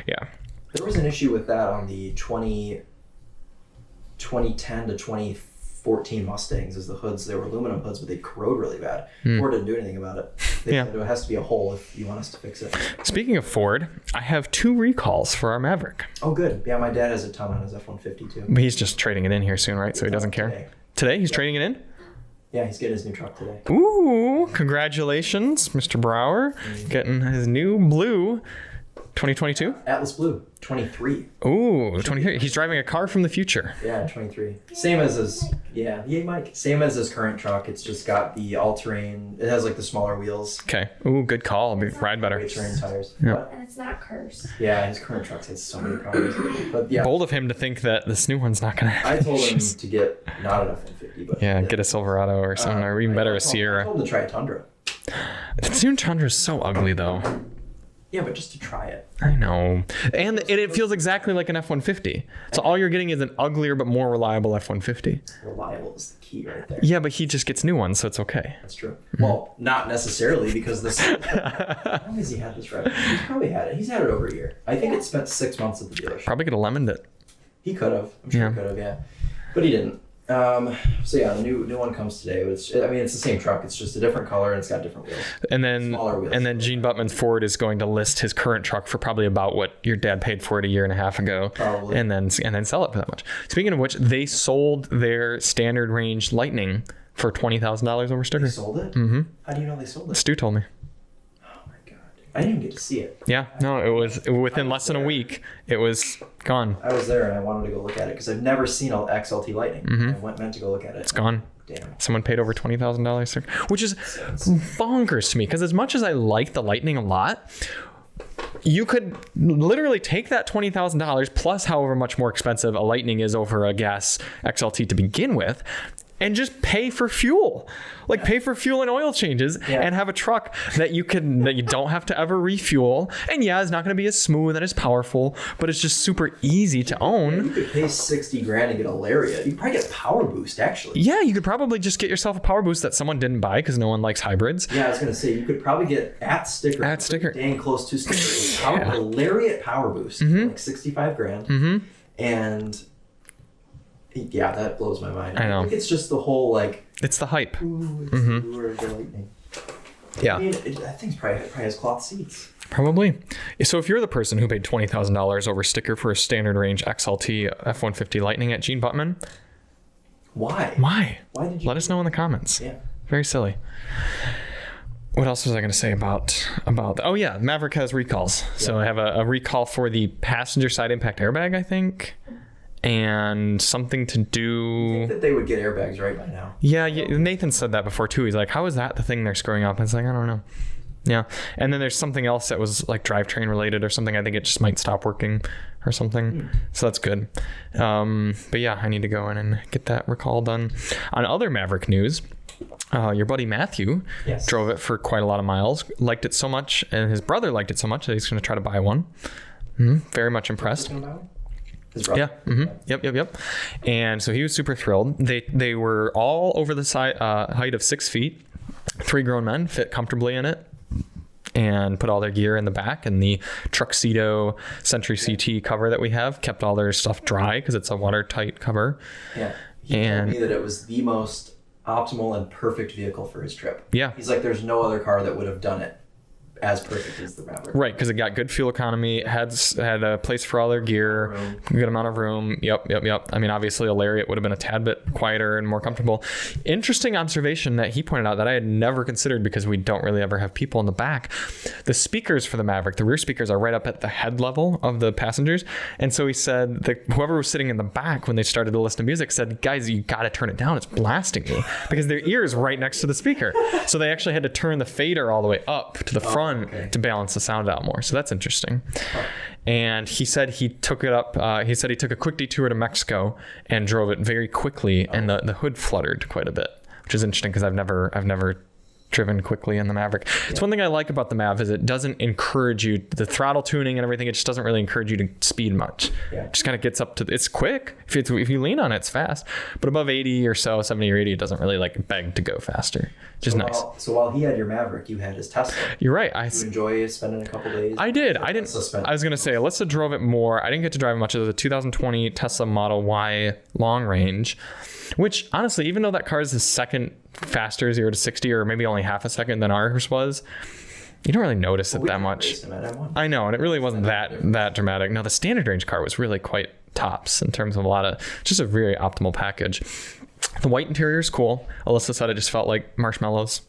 yeah. There was an issue with that on the 2010 to 2014 Mustangs, as the hoods, they were aluminum hoods, but they corrode really bad. Ford didn't do anything about it. They said it has to be a hole if you want us to fix it. Speaking of Ford, I have 2 recalls for our Maverick. Oh, good. Yeah, my dad has a ton on his F-150 too. But he's just trading it in here soon, right? So he doesn't care. Today he's trading it in? Yeah, he's getting his new truck today. Ooh, congratulations, Mr. Brower. Getting his new blue 2022? Atlas Blue, 23. Ooh, 23. He's driving a car from the future. Yeah, 23. Same as his, Mike. Same as his current truck. It's just got the all-terrain. It has like the smaller wheels. Okay. Ooh, good call. Ride better. Terrain tires. Yeah. And it's not cursed. Yeah, his current truck has so many problems. But yeah. Bold of him to think that this new one's not going to have I told him to get not an F-150, but get a Silverado or something, or even better, a Sierra. I told him to try a Tundra. The new Tundra is so ugly, though. Yeah, but just to try it. I know. And it feels exactly like an F-150. So all you're getting is an uglier but more reliable F-150. Reliable is the key right there. Yeah, but he just gets new ones, so it's okay. That's true. Well, not necessarily, because this... How long has he had this ride? He's probably had it. He's had it over a year. I think it spent 6 months at the dealership. Probably could have lemoned it. He could have. I'm sure he could have, yeah. But he didn't. So yeah, the new one comes today. But it's the same truck. It's just a different color and it's got different wheels. And then smaller wheels. And then Gene Buttman's Ford is going to list his current truck for probably about what your dad paid for it a year and a half ago. Probably. And then sell it for that much. Speaking of which, they sold their standard range Lightning for $20,000 over sticker. They sold it? Mm-hmm. How do you know they sold it? Stu told me. I didn't even get to see it. Yeah, no, it was within less than a week. It was gone. I was there and I wanted to go look at it because I've never seen an XLT Lightning. I meant to go look at it. It's gone. Damn. Someone paid over $20,000, which is bonkers to me. Because as much as I like the Lightning a lot, you could literally take that $20,000 plus however much more expensive a Lightning is over a gas XLT to begin with, and just pay for fuel. Pay for fuel and oil changes and have a truck that you don't have to ever refuel. And it's not going to be as smooth and as powerful, but it's just super easy to own. You could pay $60,000 and get a Lariat. You could probably get a Power Boost, actually. Yeah, you could probably just get yourself a Power Boost that someone didn't buy because no one likes hybrids. Yeah, I was going to say, you could probably get sticker. Dang close to sticker. A Lariat Power Boost, like $65,000. Mm-hmm. And... yeah, that blows my mind. I know. I think it's just the whole it's the hype. Ooh, it's the lure of the Lightning. Yeah. I mean, that thing's probably has cloth seats. Probably. So if you're the person who paid $20,000 over sticker for a standard range XLT F-150 Lightning at Gene Buttman, why? Why did you? Let us know in the comments. Yeah. Very silly. What else was I going to say about Maverick has recalls. Yeah. So I have a recall for the passenger side impact airbag, I think. And something to do... I think that they would get airbags right by now. Yeah, Nathan said that before too. He's like, how is that the thing they're screwing up? And it's like, I don't know. Yeah. And then there's something else that was like drivetrain related or something. I think it just might stop working or something. So that's good. But yeah, I need to go in and get that recall done. On other Maverick news, your buddy Matthew drove it for quite a lot of miles, liked it so much, and his brother liked it so much that he's going to try to buy one. Very much impressed. Yeah. Yep. And so he was super thrilled. They were all over the height of 6 feet. 3 grown men fit comfortably in it and put all their gear in the back, and the Truxedo Century CT cover that we have kept all their stuff dry because it's a watertight cover. Yeah. He told me that it was the most optimal and perfect vehicle for his trip. Yeah. He's like, there's no other car that would have done it as perfect as the Maverick. Right, because it got good fuel economy, had a place for all their gear, good amount of room. Yep. I mean, obviously a Lariat would have been a tad bit quieter and more comfortable. Interesting observation that he pointed out that I had never considered because we don't really ever have people in the back. The speakers for the Maverick, the rear speakers are right up at the head level of the passengers. And so he said that whoever was sitting in the back when they started to listen to music said, guys, you got to turn it down. It's blasting me, because their ear is right next to the speaker. So they actually had to turn the fader all the way up to the front to balance the sound out more. So that's interesting. And he said he took it up. He said he took a quick detour to Mexico and drove it very quickly, and the hood fluttered quite a bit, which is interesting because I've never driven quickly in the Maverick. It's one thing I like about the Mav is it doesn't encourage you, the throttle tuning and everything, it just doesn't really encourage you to speed much. It just kind of gets up to, it's quick. If you lean on it, it's fast. But above 80 or so, 70 or 80, it doesn't really like beg to go faster. Just nice. So while he had your Maverick, you had his Tesla. You're right. Did you enjoy spending a couple days? I did. I was going to say, Alyssa drove it more. I didn't get to drive much of the 2020 Tesla Model Y long range, which honestly, even though that car is the second faster 0 to 60, or maybe only half a second than ours was, you don't really notice it that much. I know, and it really wasn't that dramatic. No, the standard range car was really quite tops in terms of just a very optimal package. The white interior is cool. Alyssa said it just felt like marshmallows,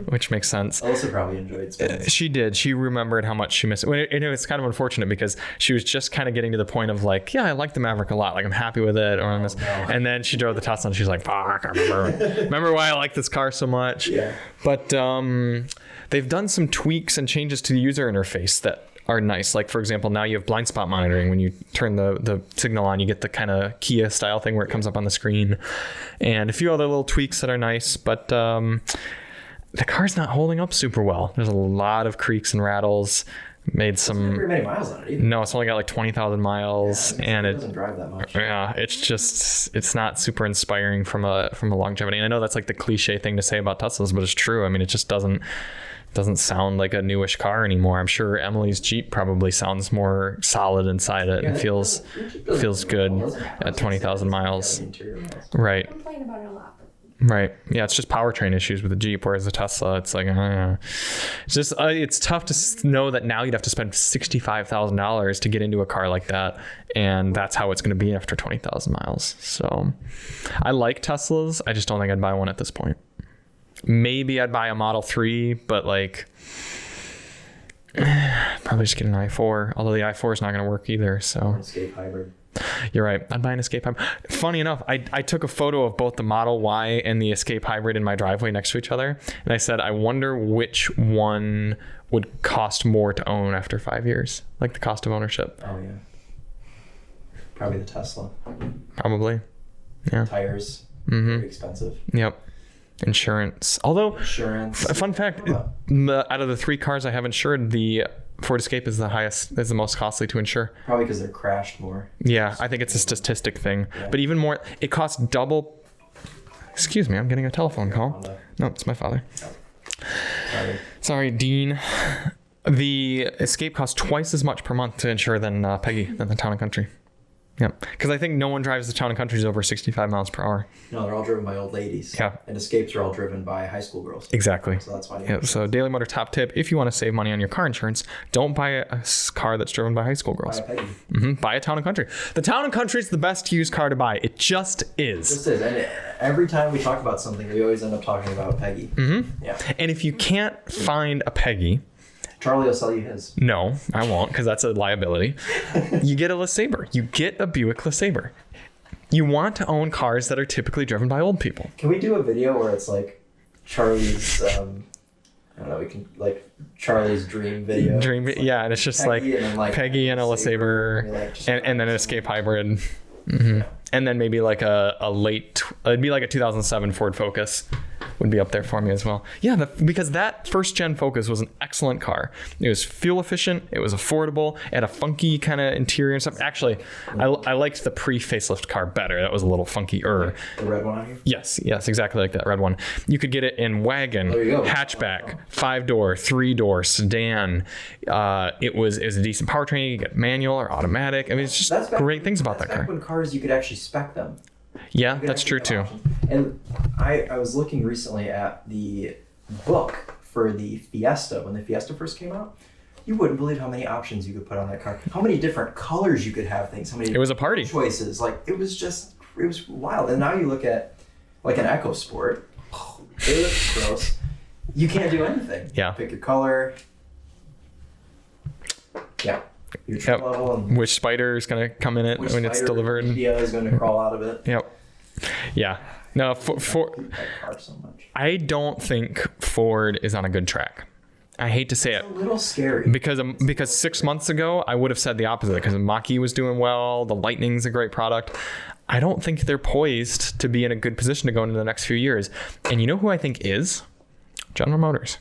which makes sense. Alyssa probably enjoyed spending. She did. She remembered how much she missed it. And it was kind of unfortunate because she was just kind of getting to the point of like, yeah, I like the Maverick a lot. Like, I'm happy with it. And then she drove the Tesla and she's like, fuck, I remember why I like this car so much. Yeah. But they've done some tweaks and changes to the user interface that are nice. Like, for example, now you have blind spot monitoring. When you turn the signal on, you get the kind of Kia style thing where it comes up on the screen, and a few other little tweaks that are nice. But the car's not holding up super well. There's a lot of creaks and rattles. It's not very many miles on it either. No, it's only got like 20,000 miles, and it doesn't drive that much. Yeah, it's not super inspiring from a longevity. And I know that's like the cliche thing to say about Teslas, but it's true. I mean, it just doesn't sound like a newish car anymore. I'm sure Emily's Jeep probably sounds more solid inside it and feels good at 20,000 miles. Right. I complain about it a lot. Right. Yeah, it's just powertrain issues with the Jeep, whereas the Tesla, it's like, it's just, it's tough to know that now you'd have to spend $65,000 to get into a car like that, and that's how it's going to be after 20,000 miles. So I like Teslas. I just don't think I'd buy one at this point. Maybe I'd buy a Model 3, but like probably just get an i4, although the i4 is not going to work either. So Escape hybrid. You're right. I'd buy an Escape hybrid. Funny enough, I took a photo of both the Model Y and the Escape hybrid in my driveway next to each other, and I said, I wonder which one would cost more to own after 5 years, like the cost of ownership. Oh yeah, probably the Tesla. Probably. Yeah. Tires. Very expensive. Yep. Insurance. Although, fun fact, out of the 3 cars I have insured, the Ford Escape is the most costly to insure. Probably because they're crashed more. Yeah, I think it's a statistic thing. Yeah. But even more, it costs double. Excuse me, I'm getting a telephone call. Honda. No, it's my father. Oh. Sorry, Dean. The Escape costs twice as much per month to insure than Peggy, than the Town & Country. Yeah, because I think no one drives the Town & Countries over 65 miles per hour. No, they're all driven by old ladies. Yeah. And Escapes are all driven by high school girls. Exactly. So that's why. Yeah. So Daily Motor top tip: if you want to save money on your car insurance, don't buy a car that's driven by high school girls. Buy a Peggy. Buy a Town & Country. The Town & Country is the best used car to buy. It just is. It just is. And every time we talk about something, we always end up talking about Peggy. Yeah. And if you can't find a Peggy, Charlie will sell you his. No, I won't, because that's a liability. You get a LeSabre. You get a Buick LeSabre. You want to own cars that are typically driven by old people. Can we do a video where it's like Charlie's, I don't know, we can, like, Charlie's dream video. Yeah, and it's just Peggy Peggy and a LeSabre, and then an Escape hybrid. Mm-hmm. Yeah. And then maybe like a late, it'd be like a 2007 Ford Focus would be up there for me as well. Yeah, because that first gen Focus was an excellent car. It was fuel efficient. It was affordable. It had a funky kind of interior and stuff. Actually, I liked the pre-facelift car better. That was a little funkier. The red one on here? Yes, exactly like that red one. You could get it in wagon, hatchback, 5-door, 3-door, sedan. It was a decent powertrain. You could get manual or automatic. I mean, it's just great things about that car. Back when cars, you could actually spec them. Yeah, that's true too. And I was looking recently at the book for the Fiesta. When the Fiesta first came out, you wouldn't believe how many options you could put on that car. How many different colors you could have things. How many it was a party. Choices. Like, it was wild. And now you look at like an EcoSport. It looks gross. You can't do anything. Yeah. Pick your color. Yeah. Your trim level and which spider is going to come in it when it's delivered. Yeah, is going to crawl out of it. Yep. Yeah. No, I don't think Ford is on a good track. I hate to say it. It's a little scary. Because 6 months ago, I would have said the opposite, because the Mach-E was doing well. The Lightning's a great product. I don't think they're poised to be in a good position to go into the next few years. And you know who I think is? General Motors.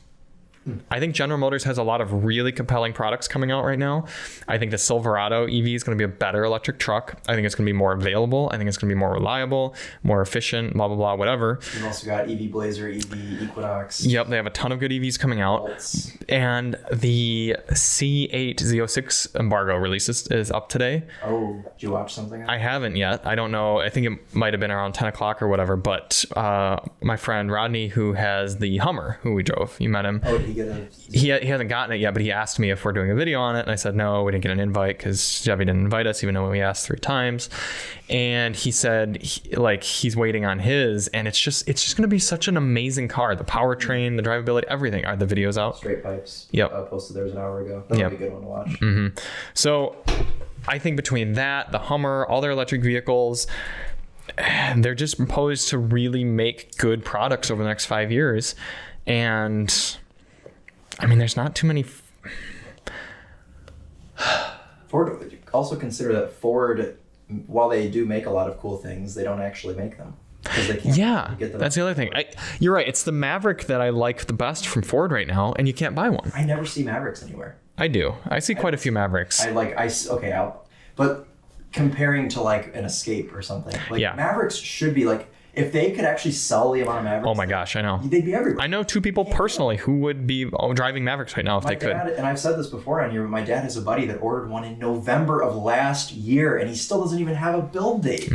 I think General Motors has a lot of really compelling products coming out right now. I think the Silverado EV is going to be a better electric truck. I think it's going to be more available. I think it's going to be more reliable, more efficient, blah, blah, blah, whatever. You've also got EV Blazer, EV Equinox. Yep, they have a ton of good EVs coming out. Bolts. And the C8 Z06 embargo release is up today. Oh, did you watch something? I haven't yet. I don't know. I think it might have been around 10 o'clock or whatever. But my friend Rodney, who has the Hummer, who we drove, you met him. Oh, did he get a... He hasn't gotten it yet, but he asked me if we're doing a video on it. And I said, no, we didn't get an invite because Chevy didn't invite us, even though we asked 3 times. And he said, he's waiting on his. And it's just going to be such an amazing car. The powertrain, the drivability, everything. Are the videos out? Straight pipes. Yep. Posted theirs an hour ago. That'll be a good one to watch. Mm-hmm. So I think between that, the Hummer, all their electric vehicles, they're just proposed to really make good products over the next 5 years. And I mean, there's not too many. Ford, also consider that Ford, while they do make a lot of cool things, they don't actually make them. Because they can't get them. That's the other thing. You're right. It's the Maverick that I like the best from Ford right now, and you can't buy one. I never see Mavericks anywhere. I do. I see quite a few Mavericks. But comparing to like an Escape or something, Mavericks should be like, if they could actually sell the amount of Mavericks, oh my gosh, I know. They'd be everywhere. I know 2 people personally who would be driving Mavericks right now if they could. And I've said this before on here, but my dad has a buddy that ordered one in November of last year, and he still doesn't even have a build date.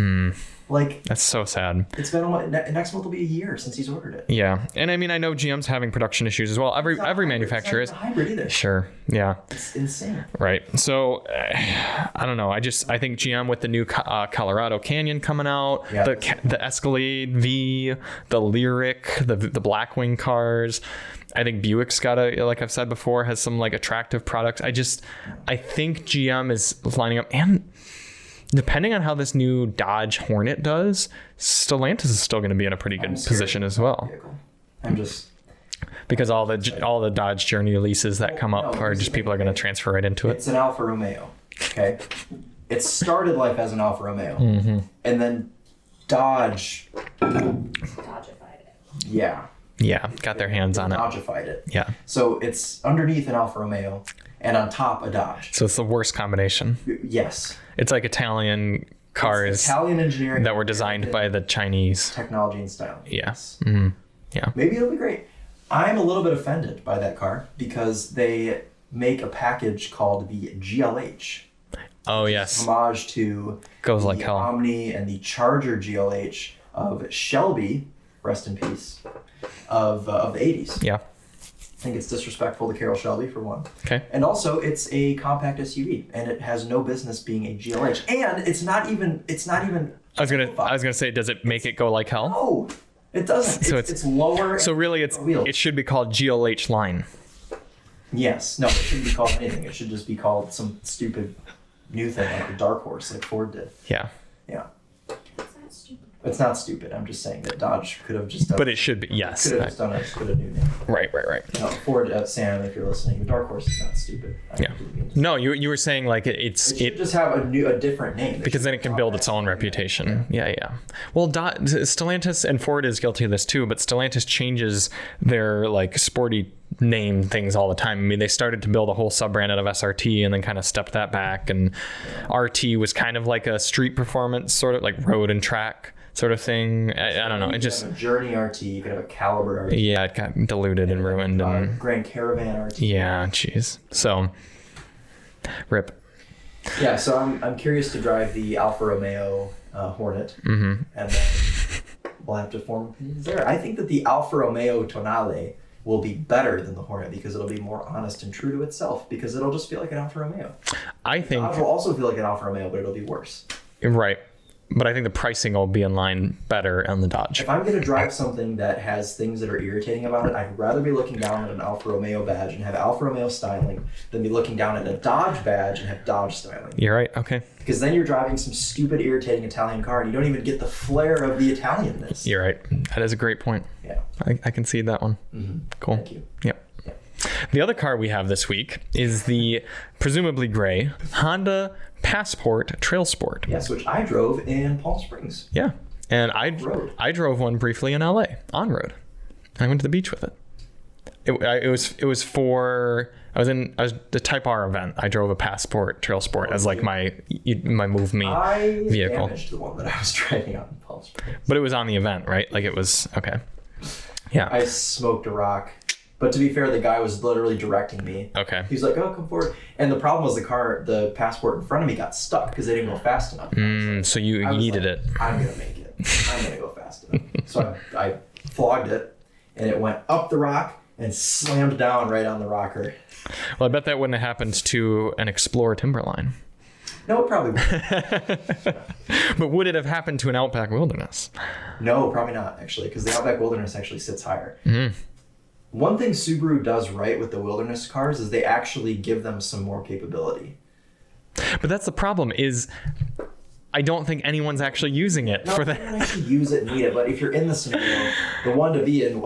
Like, that's so sad. It's been next month will be a year since he's ordered it. Yeah, and I mean, I know GM's having production issues as well. Every manufacturer is. It's not a hybrid either. Sure. Yeah. It's insane. Right. So I don't know. I think GM with the new Colorado Canyon coming out, the Escalade V, the Lyric, the Blackwing cars. I think Buick's got like I've said before, has some like attractive products. I think GM is lining up, and depending on how this new Dodge Hornet does, Stellantis is still going to be in a pretty good position as well. Because all the Dodge Journey leases that come up are just people are going to transfer right into it. It's an Alfa Romeo. Okay, it started life as an Alfa Romeo, and then Dodge Dodgified it. Yeah, got their hands on it. Dodgified it. Yeah. So it's underneath an Alfa Romeo and on top a Dodge. So it's the worst combination. Yes. It's like Italian cars. Italian engineering that were designed by the Chinese. Technology and style. Yes. Yeah. Mm-hmm. Yeah. Maybe it'll be great. I'm a little bit offended by that car because they make a package called the GLH. Oh yes. Homage to like hell. Omni and the Charger GLH of Shelby, rest in peace, of the 80s. Yeah. I think it's disrespectful to Carroll Shelby for one. Okay. And also it's a compact SUV and it has no business being a GLH. And it's not even I was gonna say, does it make it go like hell? No, it doesn't. So it's lower. So really it should be called GLH line. Yes. No, it shouldn't be called anything. It should just be called some stupid new thing like a Dark Horse like Ford did. Yeah. Yeah. It's not stupid. It's not stupid. I'm just saying that Dodge could have just done. But it should be, yes. Could have just done a new name. Right. No, Ford, Sam, if you're listening, Dark Horse is not stupid. No, you were saying like it should just have a different name. Because then it can build its own reputation. Yeah. Well, Stellantis and Ford is guilty of this too, but Stellantis changes their like sporty name things all the time. I mean, they started to build a whole sub-brand out of SRT and then kind of stepped that back. And RT was kind of like a street performance, sort of like road and track sort of thing. I don't know. It just have a Journey RT. You could have a Caliber RT. Yeah, it got diluted and ruined. And Grand Caravan RT. Yeah, jeez. So, rip. Yeah, so I'm curious to drive the Alfa Romeo Hornet, and then we'll have to form opinions there. I think that the Alfa Romeo Tonale will be better than the Hornet because it'll be more honest and true to itself because it'll just feel like an Alfa Romeo. I think it will also feel like an Alfa Romeo, but it'll be worse. Right. But I think the pricing will be in line better on the Dodge. If I'm going to drive something that has things that are irritating about it, I'd rather be looking down at an Alfa Romeo badge and have Alfa Romeo styling than be looking down at a Dodge badge and have Dodge styling. You're right. Okay. Because then you're driving some stupid, irritating Italian car and you don't even get the flair of the Italianness. You're right. That is a great point. Yeah. I can see that one. Mm-hmm. Cool. Thank you. Yep. The other car we have this week is the presumably gray Honda Passport Trailsport. Yes, which I drove in Palm Springs. Yeah, and I drove one briefly in LA on road. I went to the beach with it. It was for I was the Type R event. I drove a Passport Trailsport as like my move me vehicle. I damaged the one that I was driving on in Palm Springs. But it was on the event, right? Like it was okay. Yeah. I smoked a rock. But to be fair, the guy was literally directing me. Okay. He was like, "Oh, come forward." And the problem was the Passport in front of me got stuck because they didn't go fast enough. So you yeeted it. I'm gonna make it. I'm gonna go fast enough. So I flogged it, and it went up the rock and slammed down right on the rocker. Well, I bet that wouldn't have happened to an Explorer Timberline. No, it probably wouldn't. But would it have happened to an Outback Wilderness? No, probably not, actually, because the Outback Wilderness actually sits higher. Mm-hmm. One thing Subaru does right with the Wilderness cars is they actually give them some more capability. But that's the problem is I don't think anyone's actually using it for that. No, don't actually use it and need it, but if you're in the scenario, the one to be in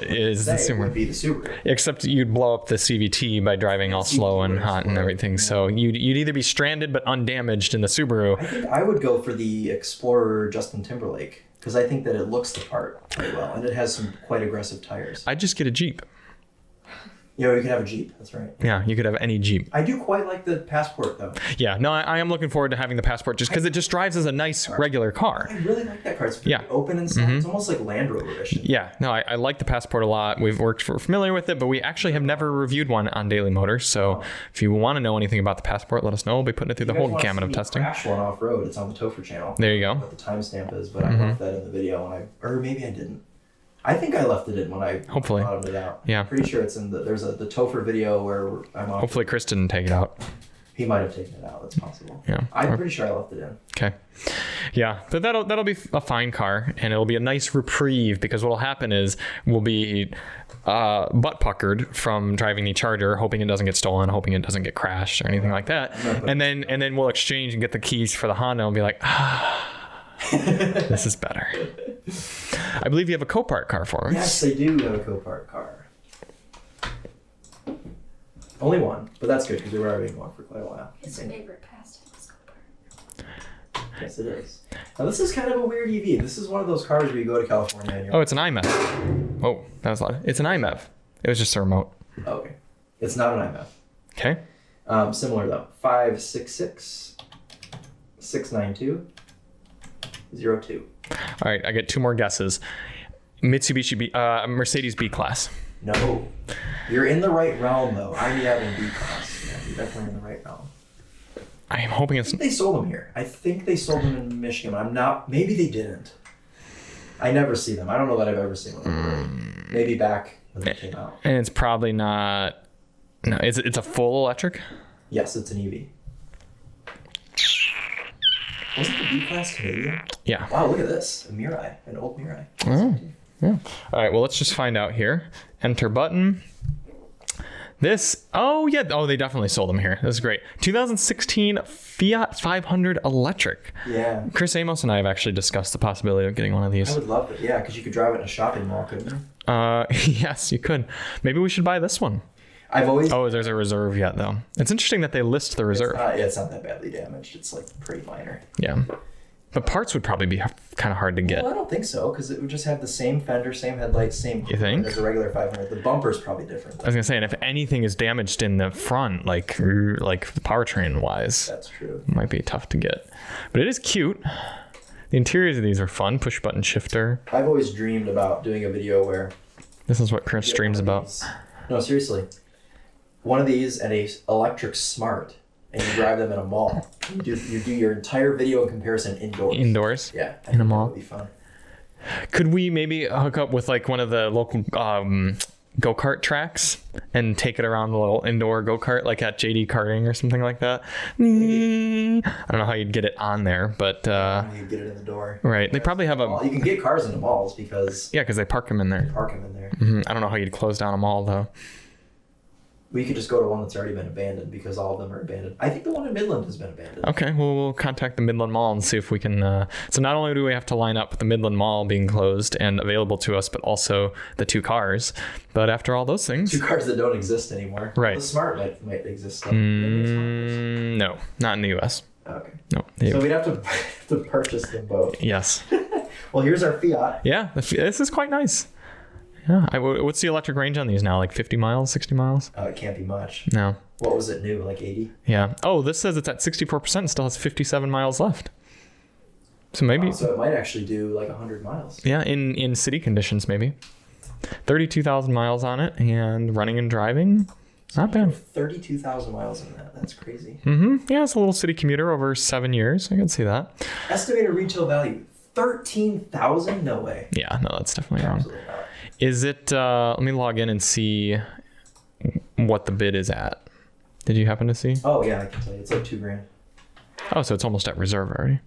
is the Subaru. Would be the Subaru. Except you'd blow up the CVT by driving all slow and hot and everything. Yeah. So you'd either be stranded but undamaged in the Subaru. I think I would go for the Explorer Justin Timberlake because I think that it looks the part quite well and it has some quite aggressive tires. I'd just get a Jeep. Yeah, you could have a Jeep. That's right. Yeah, you could have any Jeep. I do quite like the Passport, though. Yeah, no, I am looking forward to having the Passport just because it just drives as a nice regular car. I really like that car. It's very open inside. It's almost like Land Rover-ish. Yeah, no, I like the Passport a lot. We're familiar with it, but we actually have never reviewed one on Daily Motors. So if you want to know anything about the Passport, let us know. We'll be putting it through the whole gamut of testing. Crash one off-road. It's on the Topher channel. There you go. What the timestamp is, but I left that in the video, or maybe I didn't. I think I left it in when I bottomed it out. Yeah. Pretty sure it's in there's the Topher video where I'm off. Hopefully Chris didn't take it out. He might have taken it out. That's possible. Yeah. I'm pretty sure I left it in. Okay. Yeah, but that'll be a fine car, and it'll be a nice reprieve because what'll happen is we'll be butt puckered from driving the Charger, hoping it doesn't get stolen, hoping it doesn't get crashed or anything like that, and then we'll exchange and get the keys for the Honda and be like, this is better. I believe you have a Copart car for us. Yes, I do have a Copart car. Only one, but that's good because we were driving one for quite a while. His favorite pastime is Copart. Yes, it is. Now, this is kind of a weird EV. This is one of those cars where you go to California and it's an iMEV. Oh, that was loud. It's an iMEV. It was just a remote. Oh, okay. It's not an iMEV. Okay. Similar though. 566 692 02. All right, I get two more guesses. Mercedes B-Class. No. You're in the right realm, though. I'm in B-Class. Yeah, you're definitely in the right realm. I am hoping I think they sold them here. I think they sold them in Michigan. I'm not... Maybe they didn't. I never see them. I don't know that I've ever seen one. Maybe back when they came out. And it's probably not... No, it's a full electric? Yes, it's an EV. Wasn't the B-Class Canadian? Yeah. Wow, look at this. A Mirai. An old Mirai. Oh, yeah. All right, well, let's just find out here. Enter button. Oh yeah, they definitely sold them here. This is great. 2016 Fiat 500 electric. Yeah. Chris Amos and I have actually discussed the possibility of getting one of these. I would love it. Yeah, because you could drive it in a shopping mall, couldn't you? Yes, you could. Maybe we should buy this one. Oh, there's a reserve yet though. It's interesting that they list the reserve. It's not that badly damaged. It's like pretty minor. Yeah. The parts would probably be kind of hard to get. Well, I don't think so, because it would just have the same fender, same headlights, same. You think? As a regular 500. The bumper's probably different. I was gonna say, and if anything is damaged in the front, like powertrain wise, that's true. It might be tough to get, but it is cute. The interiors of these are fun. Push button shifter. I've always dreamed about doing a video where. This is what Chris dreams about. No, seriously. One of these and a electric Smart. And you drive them in a mall. You do your entire video comparison indoors. Indoors? Yeah. In a mall? That would be fun. Could we maybe hook up with like one of the local go-kart tracks and take it around the little indoor go-kart like at JD Karting or something like that? I don't know how you'd get it on there, but... you get it in the door. Right. They probably have You can get cars into malls because... Yeah, because they park them in there. I don't know how you'd close down a mall though. We could just go to one that's already been abandoned because all of them are abandoned. I think the one in Midland has been abandoned. Okay, well, we'll contact the Midland Mall and see if we can... So not only do we have to line up with the Midland Mall being closed and available to us, but also the 2 cars. But after all those things... 2 cars that don't exist anymore. Right. The Smart might exist. No, not in the U.S. Okay. No. So we'd have to purchase them both. Yes. Well, here's our Fiat. Yeah, this is quite nice. Yeah, what's the electric range on these now? Like 50 miles, 60 miles? It can't be much. No. What was it new? Like 80? Yeah. Oh, this says it's at 64% and still has 57 miles left. So maybe... So it might actually do like 100 miles. Yeah, in city conditions maybe. 32,000 miles on it and running and driving. Not bad. 32,000 miles on that. That's crazy. Yeah, it's a little city commuter over 7 years. I can see that. Estimated retail value. 13,000? No way. Yeah, no, that's definitely wrong. Absolutely not. Is it, let me log in and see what the bid is at. Did you happen to see? Oh yeah, I can tell you. It's like $2,000. Oh, so it's almost at reserve already.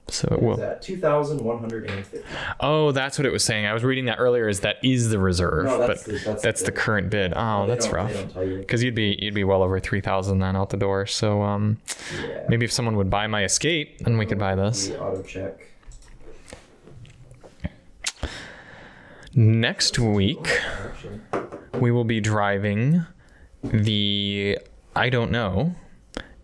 So it will. Is that 2,150? Oh, that's what it was saying. I was reading that earlier. Is the reserve? No, that's the current bid. Oh, that's rough. Because you'd be well over 3,000 then out the door. So maybe if someone would buy my Escape, then we could buy this. Auto check. Next week, we will be driving the I don't know,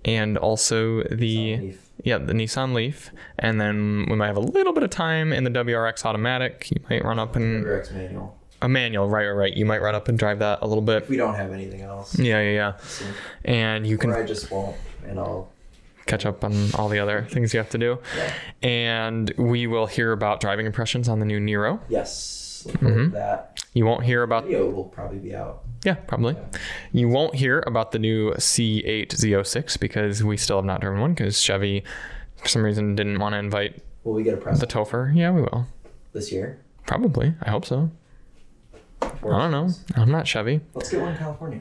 and also the Nissan Leaf, and then we might have a little bit of time in the WRX automatic. You might run up and WRX manual. A manual, right. You might run up and drive that a little bit. If we don't have anything else. Yeah. And you can. Or I just won't, and I'll catch up on all the other things you have to do. Yeah. And we will hear about driving impressions on the new Niro. Yes. Look forward to that. You won't hear about... Video will probably be out. Yeah, probably. Yeah. You won't hear about the new C8 Z06 because we still have not driven one because Chevy, for some reason, didn't want to invite... Will we get a press? The Topher. Yeah, we will. This year? Probably. I hope so. I don't know. I'm not Chevy. Let's get one in California.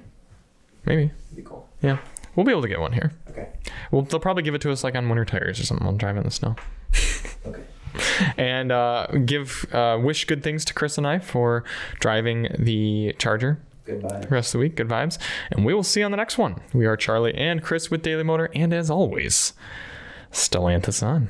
Maybe. That'd be cool. Yeah. We'll be able to get one here. Okay. Well, they'll probably give it to us like on winter tires or something. We'll drive in the snow. Okay. And wish good things to Chris and I for driving the Charger. Good vibes. The rest of the week, good vibes. And we will see you on the next one. We are Charlie and Chris with Daily Motor. And as always, Stellantis on.